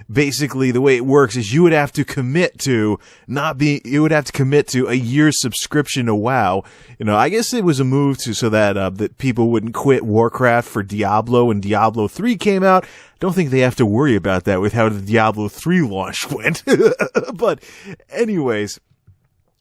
Basically, the way it works is you would have to commit to a year's subscription to WoW. You know, I guess it was a move so that people wouldn't quit Warcraft for Diablo when Diablo 3 came out. Don't think they have to worry about that with how the Diablo 3 launch went. But anyways,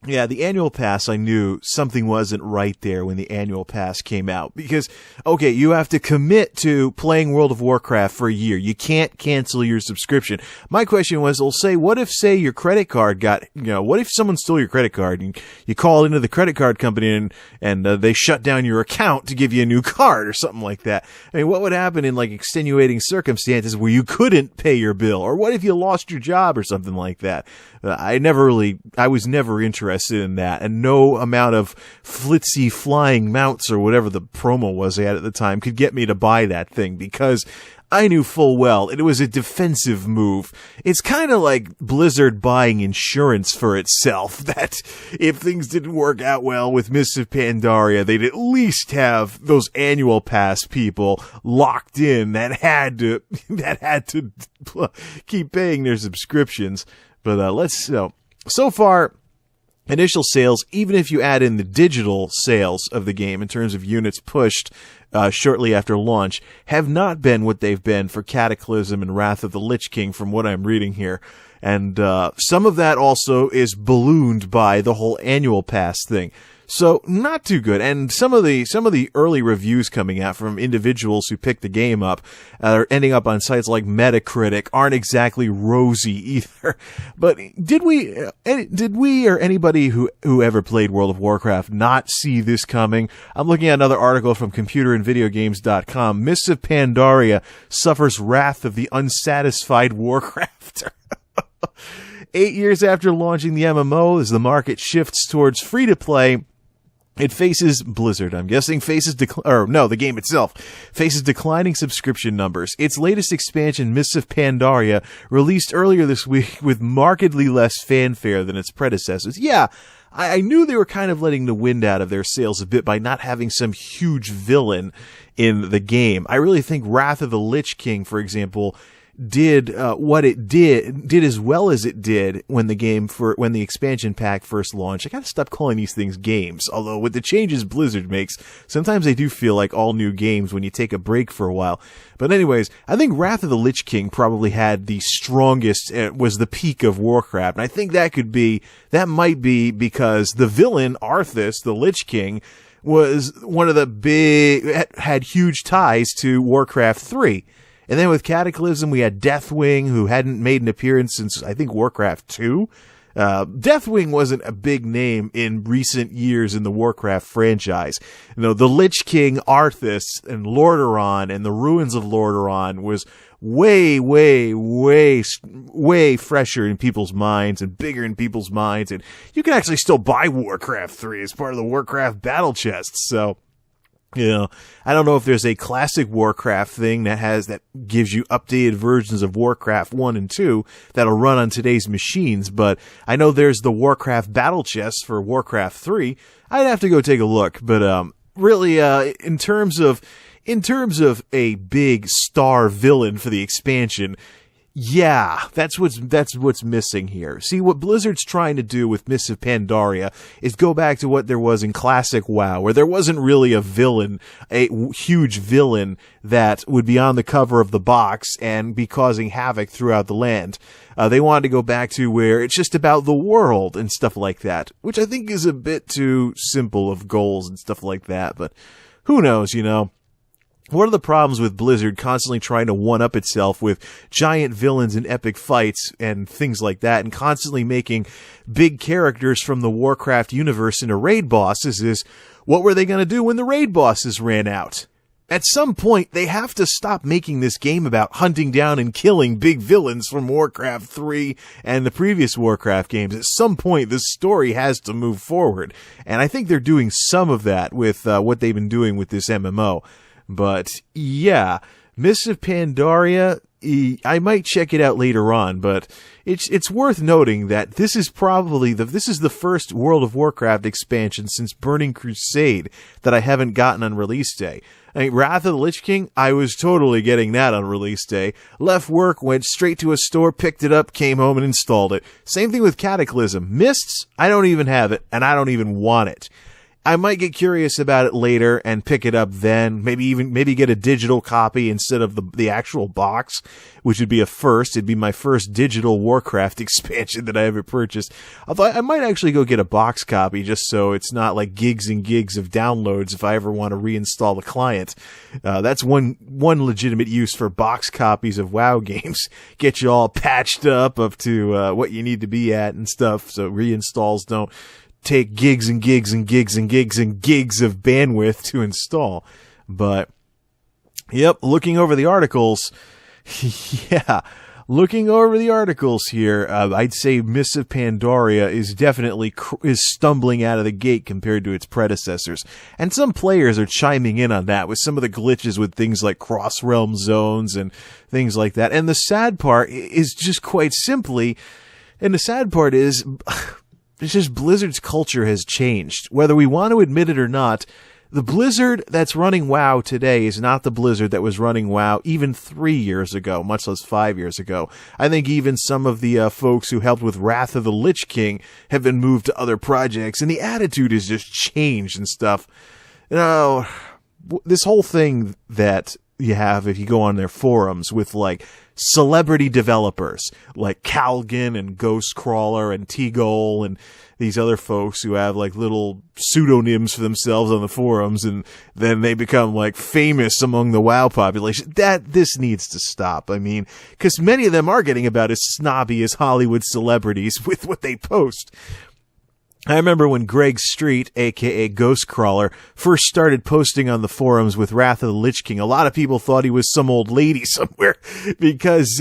yeah, the annual pass, I knew something wasn't right there when the annual pass came out. Because, okay, you have to commit to playing World of Warcraft for a year. You can't cancel your subscription. My question was, what if your credit card what if someone stole your credit card and you call into the credit card company and they shut down your account to give you a new card or something like that? I mean, what would happen in like extenuating circumstances where you couldn't pay your bill? Or what if you lost your job or something like that? I was never interested in that, and no amount of flitzy flying mounts or whatever the promo was they had at the time could get me to buy that thing, because I knew full well it was a defensive move. It's kind of like Blizzard buying insurance for itself, that if things didn't work out well with Mists of Pandaria, they'd at least have those annual pass people locked in that had to keep paying their subscriptions. But so far, initial sales, even if you add in the digital sales of the game in terms of units pushed shortly after launch, have not been what they've been for Cataclysm and Wrath of the Lich King from what I'm reading here. And some of that also is ballooned by the whole annual pass thing. So not too good. And some of the early reviews coming out from individuals who picked the game up are ending up on sites like Metacritic aren't exactly rosy either. But did we or anybody who ever played World of Warcraft not see this coming? I'm looking at another article from computerandvideogames.com. Mists of Pandaria suffers wrath of the unsatisfied Warcrafter. 8 years after launching the MMO, as the market shifts towards free-to-play, Blizzard, I'm guessing, the game itself faces declining subscription numbers. Its latest expansion, Mists of Pandaria, released earlier this week with markedly less fanfare than its predecessors. Yeah, I knew they were kind of letting the wind out of their sails a bit by not having some huge villain in the game. I really think Wrath of the Lich King, for example, did what it did as well as it did when the expansion pack first launched. I gotta stop calling these things games, although with the changes Blizzard makes, sometimes they do feel like all new games when you take a break for a while. But anyways, I think Wrath of the Lich King probably had the strongest, was the peak of Warcraft, and I think that might be because the villain, Arthas, the Lich King, was one of the had huge ties to Warcraft 3. And then with Cataclysm, we had Deathwing, who hadn't made an appearance since, I think, Warcraft 2. Deathwing wasn't a big name in recent years in the Warcraft franchise. You know, the Lich King, Arthas, and Lordaeron, and the Ruins of Lordaeron was way, way, way, way fresher in people's minds and bigger in people's minds. And you can actually still buy Warcraft 3 as part of the Warcraft battle chests. So, you know, I don't know if there's a classic Warcraft thing that gives you updated versions of Warcraft 1 and 2 that'll run on today's machines, but I know there's the Warcraft battle chest for Warcraft 3. I'd have to go take a look, but really, in terms of a big star villain for the expansion, yeah, that's what's missing here. See, what Blizzard's trying to do with Mists of Pandaria is go back to what there was in classic WoW, where there wasn't really a villain, a huge villain that would be on the cover of the box and be causing havoc throughout the land. They wanted to go back to where it's just about the world and stuff like that, which I think is a bit too simple of goals and stuff like that, but who knows, you know. One of the problems with Blizzard constantly trying to one-up itself with giant villains and epic fights and things like that, and constantly making big characters from the Warcraft universe into raid bosses is, what were they going to do when the raid bosses ran out? At some point, they have to stop making this game about hunting down and killing big villains from Warcraft 3 and the previous Warcraft games. At some point, this story has to move forward, and I think they're doing some of that with what they've been doing with this MMO. But yeah, Mists of Pandaria, I might check it out later on, but it's worth noting that this is probably the first World of Warcraft expansion since Burning Crusade that I haven't gotten on release day. I mean, Wrath of the Lich King, I was totally getting that on release day. Left work, went straight to a store, picked it up, came home and installed it. Same thing with Cataclysm. Mists, I don't even have it, and I don't even want it. I might get curious about it later and pick it up then. Maybe get a digital copy instead of the actual box, which would be a first. It'd be my first digital Warcraft expansion that I ever purchased. Although I might actually go get a box copy just so it's not like gigs and gigs of downloads if I ever want to reinstall the client. That's one legitimate use for box copies of WoW games. Get you all patched up to what you need to be at and stuff, so reinstalls don't take gigs and gigs and gigs and gigs and gigs of bandwidth to install. But, yep, looking over the articles, here, I'd say Mists of Pandaria is definitely is stumbling out of the gate compared to its predecessors. And some players are chiming in on that with some of the glitches with things like cross-realm zones and things like that. And the sad part is just quite simply, it's just Blizzard's culture has changed. Whether we want to admit it or not, the Blizzard that's running WoW today is not the Blizzard that was running WoW even 3 years ago, much less 5 years ago. I think even some of the folks who helped with Wrath of the Lich King have been moved to other projects, and the attitude has just changed and stuff. You know, this whole thing that you have if you go on their forums with, like, celebrity developers like Calgan and Ghostcrawler and T-Goal and these other folks who have like little pseudonyms for themselves on the forums, and then they become like famous among the WoW population. This needs to stop. I mean, because many of them are getting about as snobby as Hollywood celebrities with what they post. I remember when Greg Street, aka Ghostcrawler, first started posting on the forums with Wrath of the Lich King. A lot of people thought he was some old lady somewhere because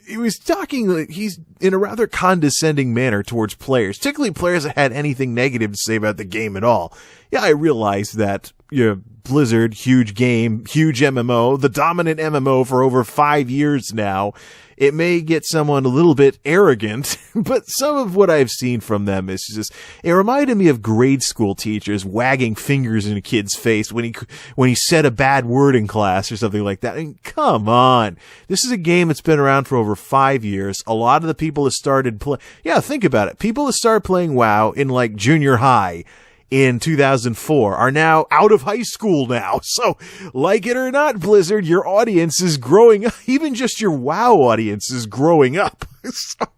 he was talking, he's in a rather condescending manner towards players, particularly players that had anything negative to say about the game at all. Yeah, I realize that, you know, Blizzard, huge game, huge MMO, the dominant MMO for over 5 years now. it may get someone a little bit arrogant, but some of what I've seen from them is just, it reminded me of grade school teachers wagging fingers in a kid's face when he said a bad word in class or something like that. I mean, come on. This is a game that's been around for over 5 years. A lot of the people that started think about it. People that started playing WoW in like junior high in 2004 are now out of high school now. So, like it or not, Blizzard, your audience is growing up. Even just your WoW audience is growing up. So,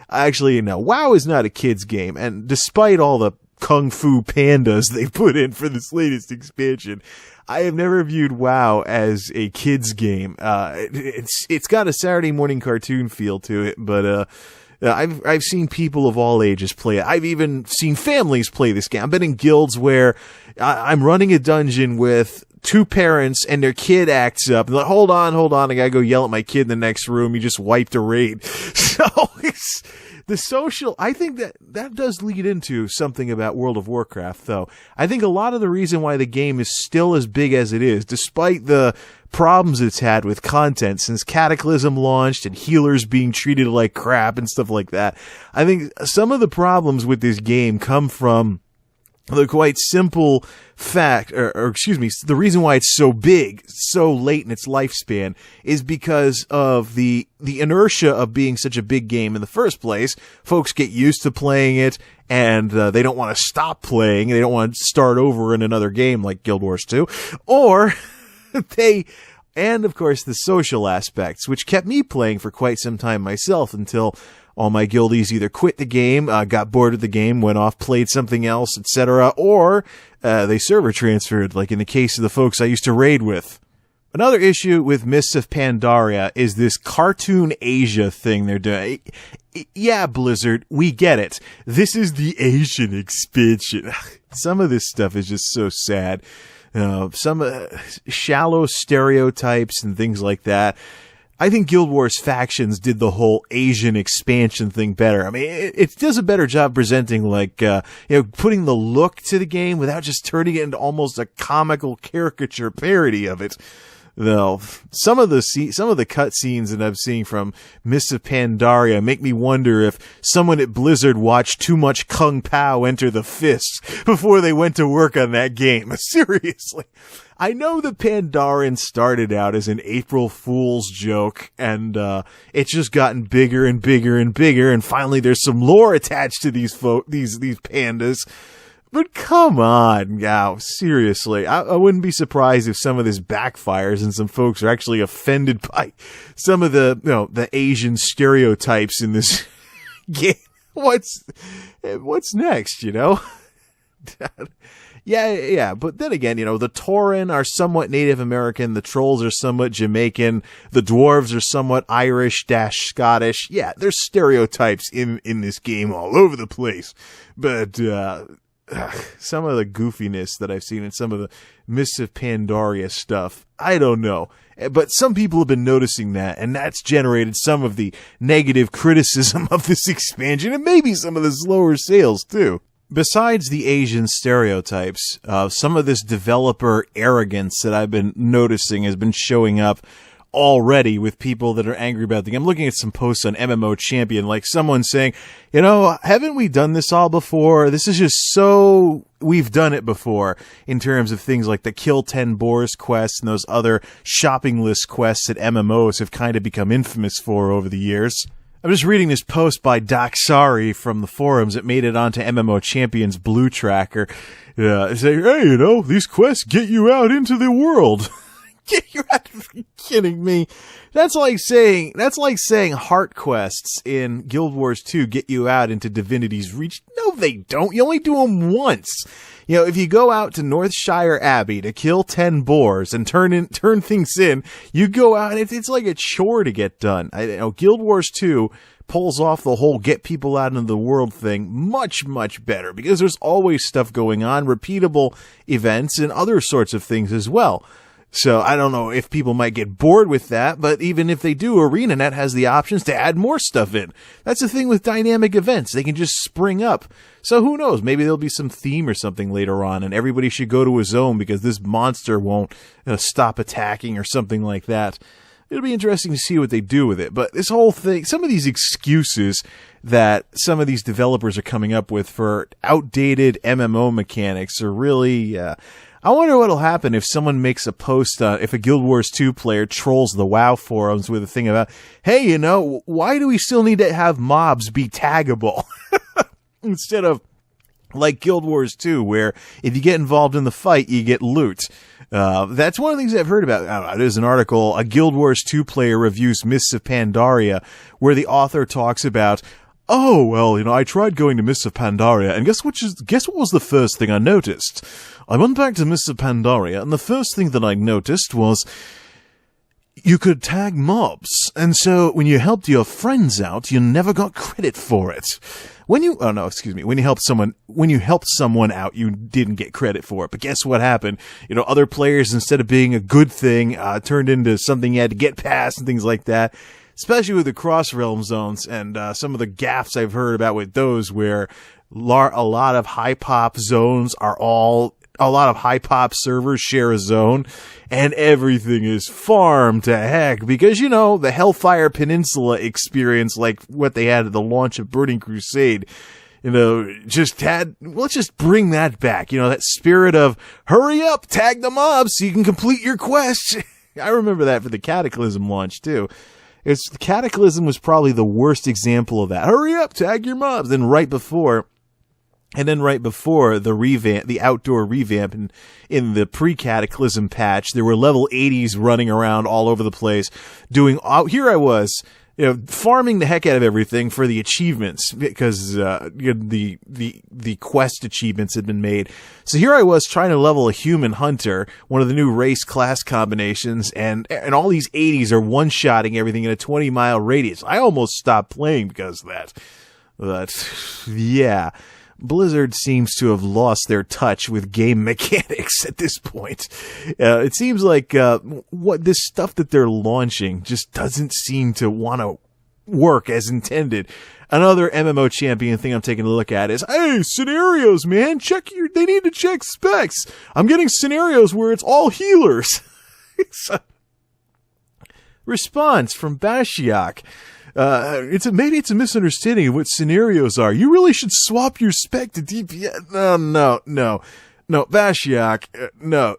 actually, no, WoW is not a kid's game. And despite all the Kung Fu pandas they put in for this latest expansion, I have never viewed WoW as a kid's game. It's got a Saturday morning cartoon feel to it, but, I've seen people of all ages play it. I've even seen families play this game. I've been in guilds where I'm running a dungeon with two parents and their kid acts up. They're like, hold on, I gotta go yell at my kid in the next room. He just wiped a raid. So it's the social. I think that does lead into something about World of Warcraft, though. I think a lot of the reason why the game is still as big as it is, despite the problems it's had with content since Cataclysm launched and healers being treated like crap and stuff like that. I think some of the problems with this game come from the quite simple fact, the reason why it's so big, so late in its lifespan is because of the inertia of being such a big game in the first place. Folks get used to playing it and they don't want to stop playing. They don't want to start over in another game like Guild Wars 2, or and of course the social aspects, which kept me playing for quite some time myself until all my guildies either quit the game, got bored of the game, went off, played something else, etc., or they server transferred, like in the case of the folks I used to raid with. Another issue with Mists of Pandaria is this Cartoon Asia thing they're doing. Yeah, Blizzard, we get it. This is the Asian expansion. Some of this stuff is just so sad. Some shallow stereotypes and things like that. I think Guild Wars Factions did the whole Asian expansion thing better. I mean, it does a better job presenting, like, putting the look to the game without just turning it into almost a comical caricature parody of it. Though some of the cutscenes that I've seen from Mists of Pandaria make me wonder if someone at Blizzard watched too much Kung Pao Enter the Fists before they went to work on that game. Seriously. I know the Pandaren started out as an April Fool's joke, and it's just gotten bigger and bigger and bigger, and finally there's some lore attached to these pandas. But come on, now, seriously, I wouldn't be surprised if some of this backfires and some folks are actually offended by some of the Asian stereotypes in this game. What's next, Yeah, but then again, the Tauren are somewhat Native American, the Trolls are somewhat Jamaican, the Dwarves are somewhat Irish-Scottish. Yeah, there's stereotypes in this game all over the place. But, some of the goofiness that I've seen in some of the Mists of Pandaria stuff, I don't know. But some people have been noticing that, and that's generated some of the negative criticism of this expansion, and maybe some of the slower sales, too. Besides the Asian stereotypes, some of this developer arrogance that I've been noticing has been showing up already with people that are angry about the game. I'm looking at some posts on MMO Champion, like someone saying, haven't we done this all before? This is just so... We've done it before in terms of things like the Kill 10 Boars quest and those other shopping list quests that MMOs have kind of become infamous for over the years. I'm just reading this post by Doxari from the forums that made it onto MMO Champion's Blue Tracker. Saying, hey, these quests get you out into the world. You're kidding me. That's like saying heart quests in Guild Wars 2 get you out into Divinity's Reach. No, they don't. You only do them once. If you go out to Northshire Abbey to kill 10 boars and turn things in, you go out and it's like a chore to get done. Guild Wars 2 pulls off the whole get people out into the world thing much, much better because there's always stuff going on, repeatable events and other sorts of things as well. So I don't know if people might get bored with that, but even if they do, ArenaNet has the options to add more stuff in. That's the thing with dynamic events. They can just spring up. So who knows? Maybe there'll be some theme or something later on, and everybody should go to a zone because this monster won't stop attacking or something like that. it'll be interesting to see what they do with it. But this whole thing, some of these excuses that some of these developers are coming up with for outdated MMO mechanics are really, I wonder what'll happen if someone makes a post if a Guild Wars 2 player trolls the WoW forums with a thing about, hey, you know, why do we still need to have mobs be taggable? Instead of like Guild Wars 2, where if you get involved in the fight, you get loot. That's one of the things I've heard about. There's an article, a Guild Wars 2 player reviews Mists of Pandaria, where the author talks about, oh, well, you know, I tried going to Mists of Pandaria, and guess what was the first thing I noticed? I went back to Mists of Pandaria, and the first thing that I noticed was you could tag mobs, and so when you helped your friends out, you never got credit for it. When you helped someone out, you didn't get credit for it. But guess what happened? You know, other players, instead of being a good thing, turned into something you had to get past and things like that. Especially with the cross-realm zones and some of the gaffes I've heard about with those, where a lot of high-pop zones a lot of high-pop servers share a zone, and everything is farmed to heck, because, you know, the Hellfire Peninsula experience, like what they had at the launch of Burning Crusade, you know, let's just bring that back, you know, that spirit of, hurry up, tag the mobs so you can complete your quest. I remember that for the Cataclysm launch, too. Cataclysm was probably the worst example of that. Hurry up, tag your mobs. And then right before the outdoor revamp in the pre-Cataclysm patch, there were level 80s running around all over the place here I was, you know, farming the heck out of everything for the achievements, because the quest achievements had been made. So here I was trying to level a human hunter, one of the new race class combinations, and all these 80s are one-shotting everything in a 20-mile radius. I almost stopped playing because of that. But yeah, Blizzard seems to have lost their touch with game mechanics at this point. It seems like what this stuff that they're launching just doesn't seem to want to work as intended. Another MMO champion thing I'm taking a look at is, hey, scenarios, man, they need to check specs. I'm getting scenarios where it's all healers. Response from Bashiak. Maybe it's a misunderstanding of what scenarios are. You really should swap your spec to DPS. No, Bashiak, no,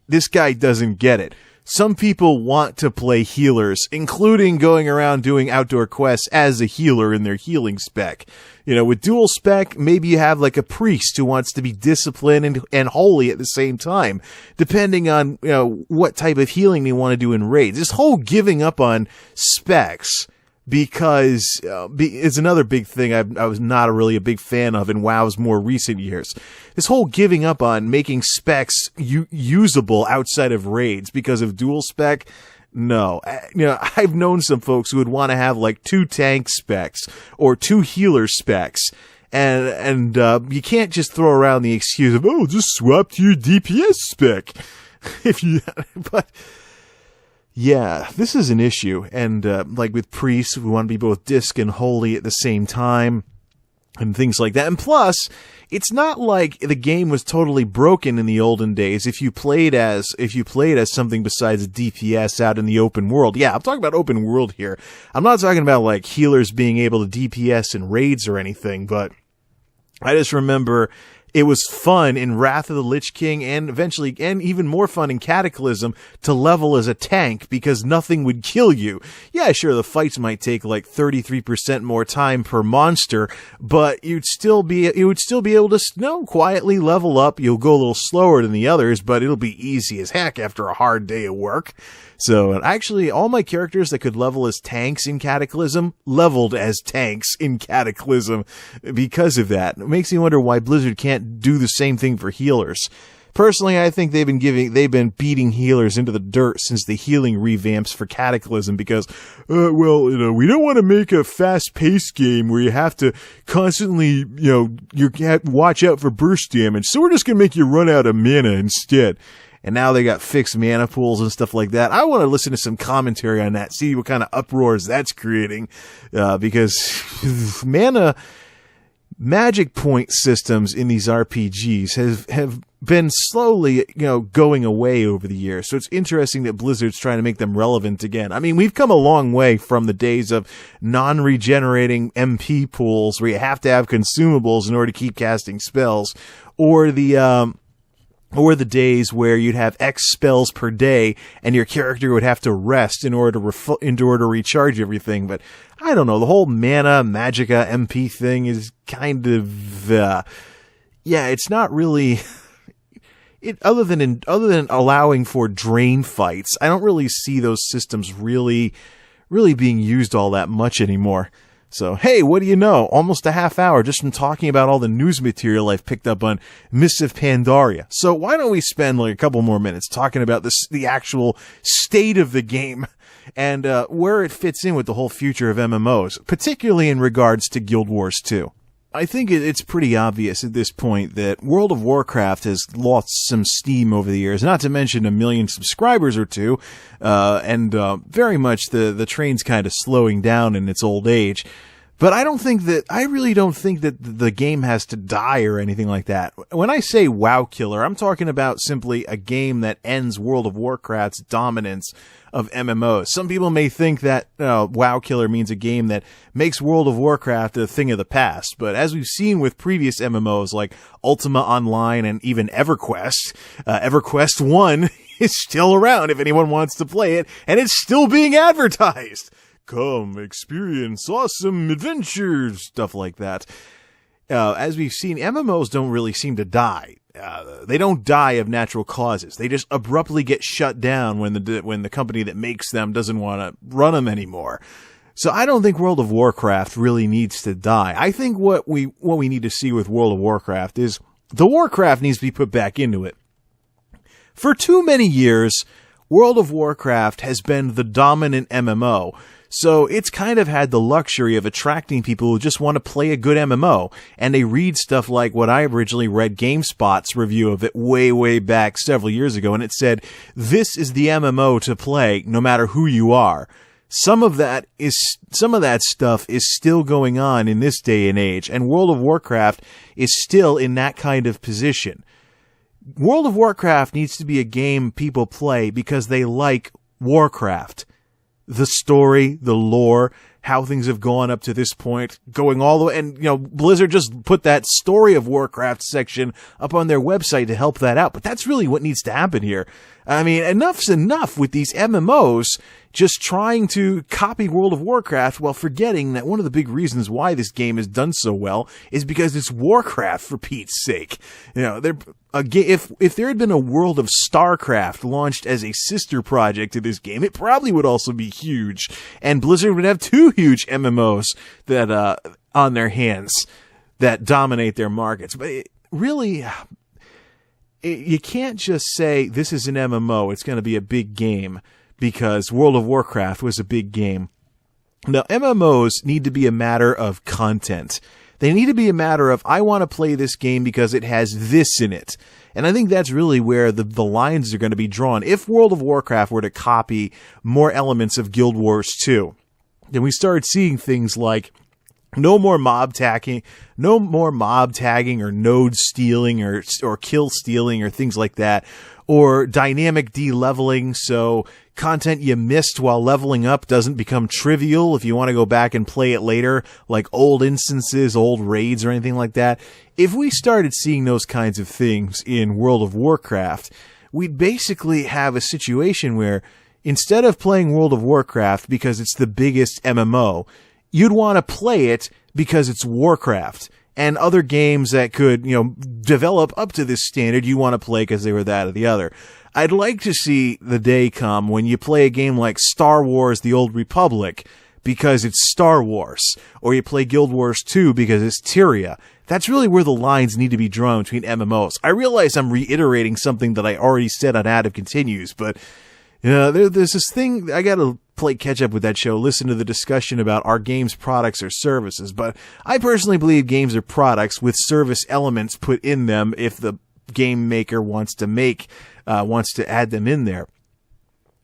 this guy doesn't get it. Some people want to play healers, including going around doing outdoor quests as a healer in their healing spec. You know, with dual spec, maybe you have like a priest who wants to be disciplined and holy at the same time, depending on, you know, what type of healing they want to do in raids. This whole giving up on specs, because it's another big thing I was not really a big fan of in WoW's more recent years. This whole giving up on making specs usable outside of raids because of dual spec. No, you know, I've known some folks who would want to have like 2 tank specs or 2 healer specs. And you can't just throw around the excuse of, oh, just swap to your DPS spec. But yeah, this is an issue. And like with priests, we want to be both disc and holy at the same time and things like that. And plus, it's not like the game was totally broken in the olden days if you played as something besides a DPS out in the open world. Yeah, I'm talking about open world here. I'm not talking about like healers being able to DPS in raids or anything, but I just remember it was fun in Wrath of the Lich King and even more fun in Cataclysm to level as a tank because nothing would kill you. Yeah, sure, the fights might take like 33% more time per monster, but you would still be able to quietly level up. You'll go a little slower than the others, but it'll be easy as heck after a hard day of work. So actually, all my characters that could level as tanks in Cataclysm leveled as tanks in Cataclysm because of that. It makes me wonder why Blizzard can't do the same thing for healers. Personally, I think they've been beating healers into the dirt since the healing revamps for Cataclysm because, we don't want to make a fast-paced game where you have to constantly, watch out for burst damage. So we're just going to make you run out of mana instead. And now they got fixed mana pools and stuff like that. I want to listen to some commentary on that, see what kind of uproars that's creating, because mana magic point systems in these RPGs have been slowly, going away over the years. So it's interesting that Blizzard's trying to make them relevant again. I mean, we've come a long way from the days of non-regenerating MP pools where you have to have consumables in order to keep casting spells, or the days where you'd have X spells per day and your character would have to rest in order to recharge everything. But I don't know, the whole mana, magicka, MP thing is kind of, it's not really, other than allowing for drain fights, I don't really see those systems really being used all that much anymore. So, hey, what do you know? Almost a half hour just from talking about all the news material I've picked up on Mists of Pandaria. So why don't we spend like a couple more minutes talking about the actual state of the game and where it fits in with the whole future of MMOs, particularly in regards to Guild Wars 2. I think it's pretty obvious at this point that World of Warcraft has lost some steam over the years, not to mention 1 million subscribers or two, and very much the train's kind of slowing down in its old age. But I really don't think that the game has to die or anything like that. When I say WoW killer, I'm talking about simply a game that ends World of Warcraft's dominance of MMOs. Some people may think that WoW killer means a game that makes World of Warcraft a thing of the past. But as we've seen with previous MMOs like Ultima Online and even EverQuest, EverQuest 1 is still around if anyone wants to play it, and it's still being advertised. Come, experience awesome adventures, stuff like that. As we've seen, MMOs don't really seem to die. They don't die of natural causes. They just abruptly get shut down when the company that makes them doesn't want to run them anymore. So I don't think World of Warcraft really needs to die. I think what we need to see with World of Warcraft is the Warcraft needs to be put back into it. For too many years, World of Warcraft has been the dominant MMO. So it's kind of had the luxury of attracting people who just want to play a good MMO. And they read stuff like what I originally read GameSpot's review of it way back several years ago. And it said, this is the MMO to play no matter who you are. Some of that stuff is still going on in this day and age. And World of Warcraft is still in that kind of position. World of Warcraft needs to be a game people play because they like Warcraft. The story, the lore, how things have gone up to this point, going all the way, and, Blizzard just put that story of Warcraft section up on their website to help that out. But that's really what needs to happen here. I mean, enough's enough with these MMOs just trying to copy World of Warcraft while forgetting that one of the big reasons why this game has done so well is because it's Warcraft, for Pete's sake. If there had been a World of StarCraft launched as a sister project to this game, it probably would also be huge. And Blizzard would have 2 huge MMOs that on their hands that dominate their markets. But you can't just say this is an MMO, it's going to be a big game, because World of Warcraft was a big game. Now, MMOs need to be a matter of content. They need to be a matter of, I want to play this game because it has this in it. And I think that's really where the lines are going to be drawn. If World of Warcraft were to copy more elements of Guild Wars 2, then we started seeing things like no more mob tagging or node stealing or kill stealing or things like that, or dynamic de-leveling, so content you missed while leveling up doesn't become trivial if you want to go back and play it later, like old instances, old raids, or anything like that. If we started seeing those kinds of things in World of Warcraft, we'd basically have a situation where instead of playing World of Warcraft because it's the biggest MMO, you'd want to play it because it's Warcraft. And other games that could, develop up to this standard, you want to play because they were that or the other. I'd like to see the day come when you play a game like Star Wars: The Old Republic because it's Star Wars, or you play Guild Wars 2 because it's Tyria. That's really where the lines need to be drawn between MMOs. I realize I'm reiterating something that I already said on Ad Continues, but there's this thing, I gotta play catch up with that show, listen to the discussion about are games products or services, but I personally believe games are products with service elements put in them if the game maker wants to add them in there.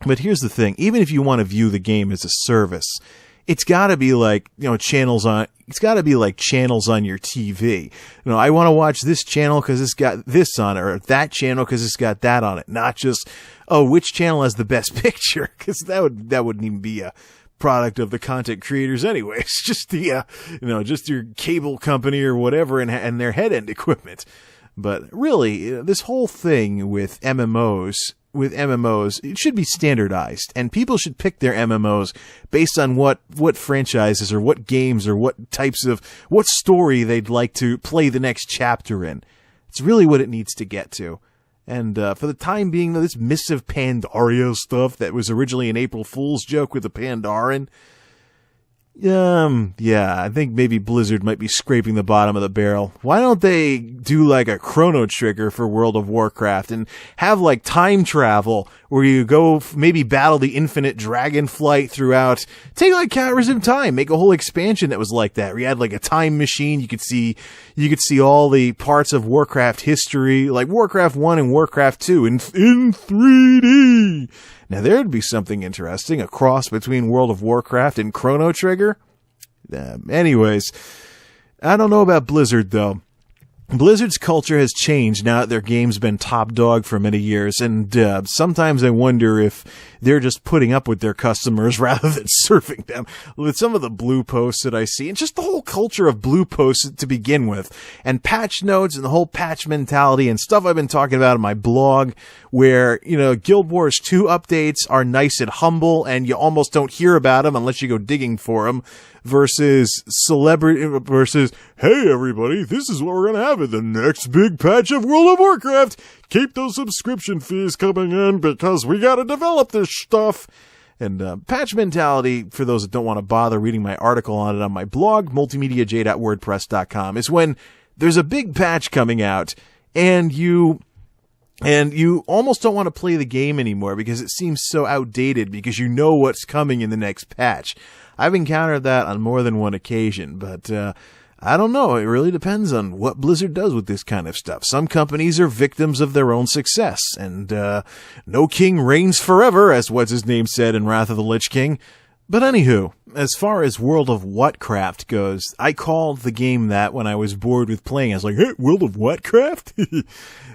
But here's the thing, even if you want to view the game as a service, it's gotta be like, channels on, it's gotta be like channels on your TV. I want to watch this channel because it's got this on it, or that channel because it's got that on it. Not just, which channel has the best picture? Because that wouldn't even be a product of the content creators anyway. It's just the, just your cable company or whatever and their head-end equipment. But really, this whole thing with MMOs, it should be standardized, and people should pick their MMOs based on what franchises or what games or what story they'd like to play the next chapter in. It's really what it needs to get to. And for the time being, this Mists of Pandaria stuff that was originally an April Fool's joke with the Pandaren, yeah, I think maybe Blizzard might be scraping the bottom of the barrel. Why don't they do like a Chrono Trigger for World of Warcraft and have like time travel where you go maybe battle the infinite dragon flight throughout, take like Cowers of Time, make a whole expansion that was like that, where you had like a time machine, you could see all the parts of Warcraft history, like Warcraft 1 and Warcraft 2 in 3D. Now, there'd be something interesting, a cross between World of Warcraft and Chrono Trigger. Anyways, I don't know about Blizzard, though. Blizzard's culture has changed now that their game's been top dog for many years, and sometimes I wonder if they're just putting up with their customers rather than serving them. With some of the blue posts that I see, and just the whole culture of blue posts to begin with, and patch notes and the whole patch mentality and stuff I've been talking about in my blog, where, Guild Wars 2 updates are nice and humble, and you almost don't hear about them unless you go digging for them, versus hey everybody, this is what we're gonna have in the next big patch of World of Warcraft. Keep those subscription fees coming in because we gotta develop this stuff. And patch mentality, for those that don't want to bother reading my article on it on my blog, multimediajay.wordpress.com, is when there's a big patch coming out and you almost don't want to play the game anymore because it seems so outdated because you know what's coming in the next patch. I've encountered that on more than one occasion, but I don't know. It really depends on what Blizzard does with this kind of stuff. Some companies are victims of their own success, and no king reigns forever, as what's-his-name said in Wrath of the Lich King. But anywho, as far as World of Whatcraft goes, I called the game that when I was bored with playing. I was like, hey, World of Whatcraft?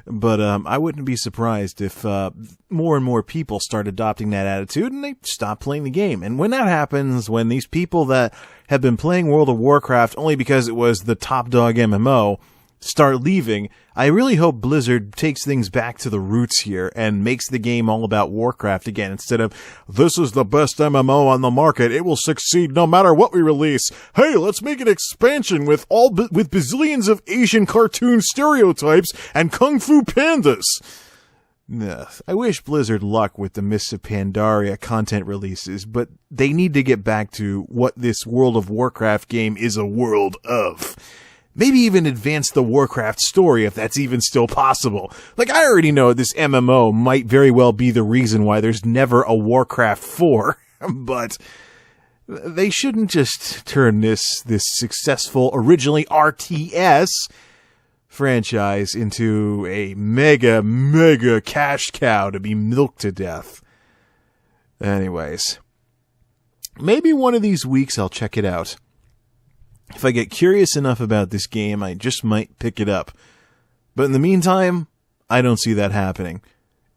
But I wouldn't be surprised if more and more people start adopting that attitude and they stop playing the game. And when that happens, when these people that have been playing World of Warcraft only because it was the top dog MMO start leaving, I really hope Blizzard takes things back to the roots here and makes the game all about Warcraft again, instead of, this is the best MMO on the market, it will succeed no matter what we release. Hey, let's make an expansion with bazillions of Asian cartoon stereotypes and Kung Fu pandas. I wish Blizzard luck with the Mists of Pandaria content releases, but they need to get back to what this World of Warcraft game is a world of. Maybe even advance the Warcraft story if that's even still possible. Like, I already know this MMO might very well be the reason why there's never a Warcraft 4, but they shouldn't just turn this successful, originally RTS franchise into a mega cash cow to be milked to death. Anyways, maybe one of these weeks I'll check it out. If I get curious enough about this game, I just might pick it up. But in the meantime, I don't see that happening.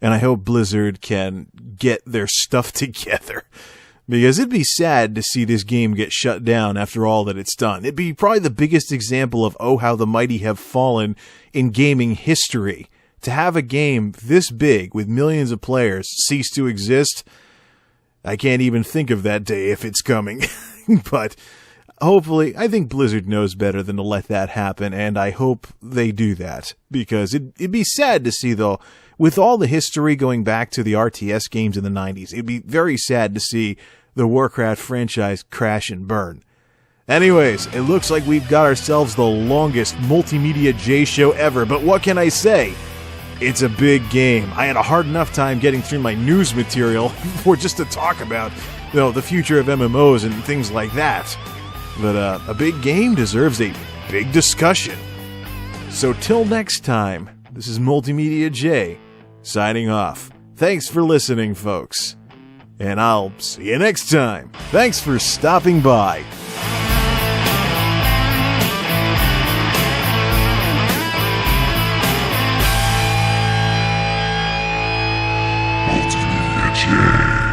And I hope Blizzard can get their stuff together. Because it'd be sad to see this game get shut down after all that it's done. It'd be probably the biggest example of, oh, how the mighty have fallen in gaming history. To have a game this big with millions of players cease to exist, I can't even think of that day if it's coming. But hopefully, I think Blizzard knows better than to let that happen, and I hope they do that. Because it'd be sad to see, though, with all the history going back to the RTS games in the 90s, it'd be very sad to see the Warcraft franchise crash and burn. Anyways, it looks like we've got ourselves the longest MultimediaJay show ever, but what can I say? It's a big game. I had a hard enough time getting through my news material for just to talk about, the future of MMOs and things like that. But a big game deserves a big discussion. So till next time, this is MultimediaJay signing off. Thanks for listening, folks. and I'll see you next time. Thanks for stopping by. MultimediaJay.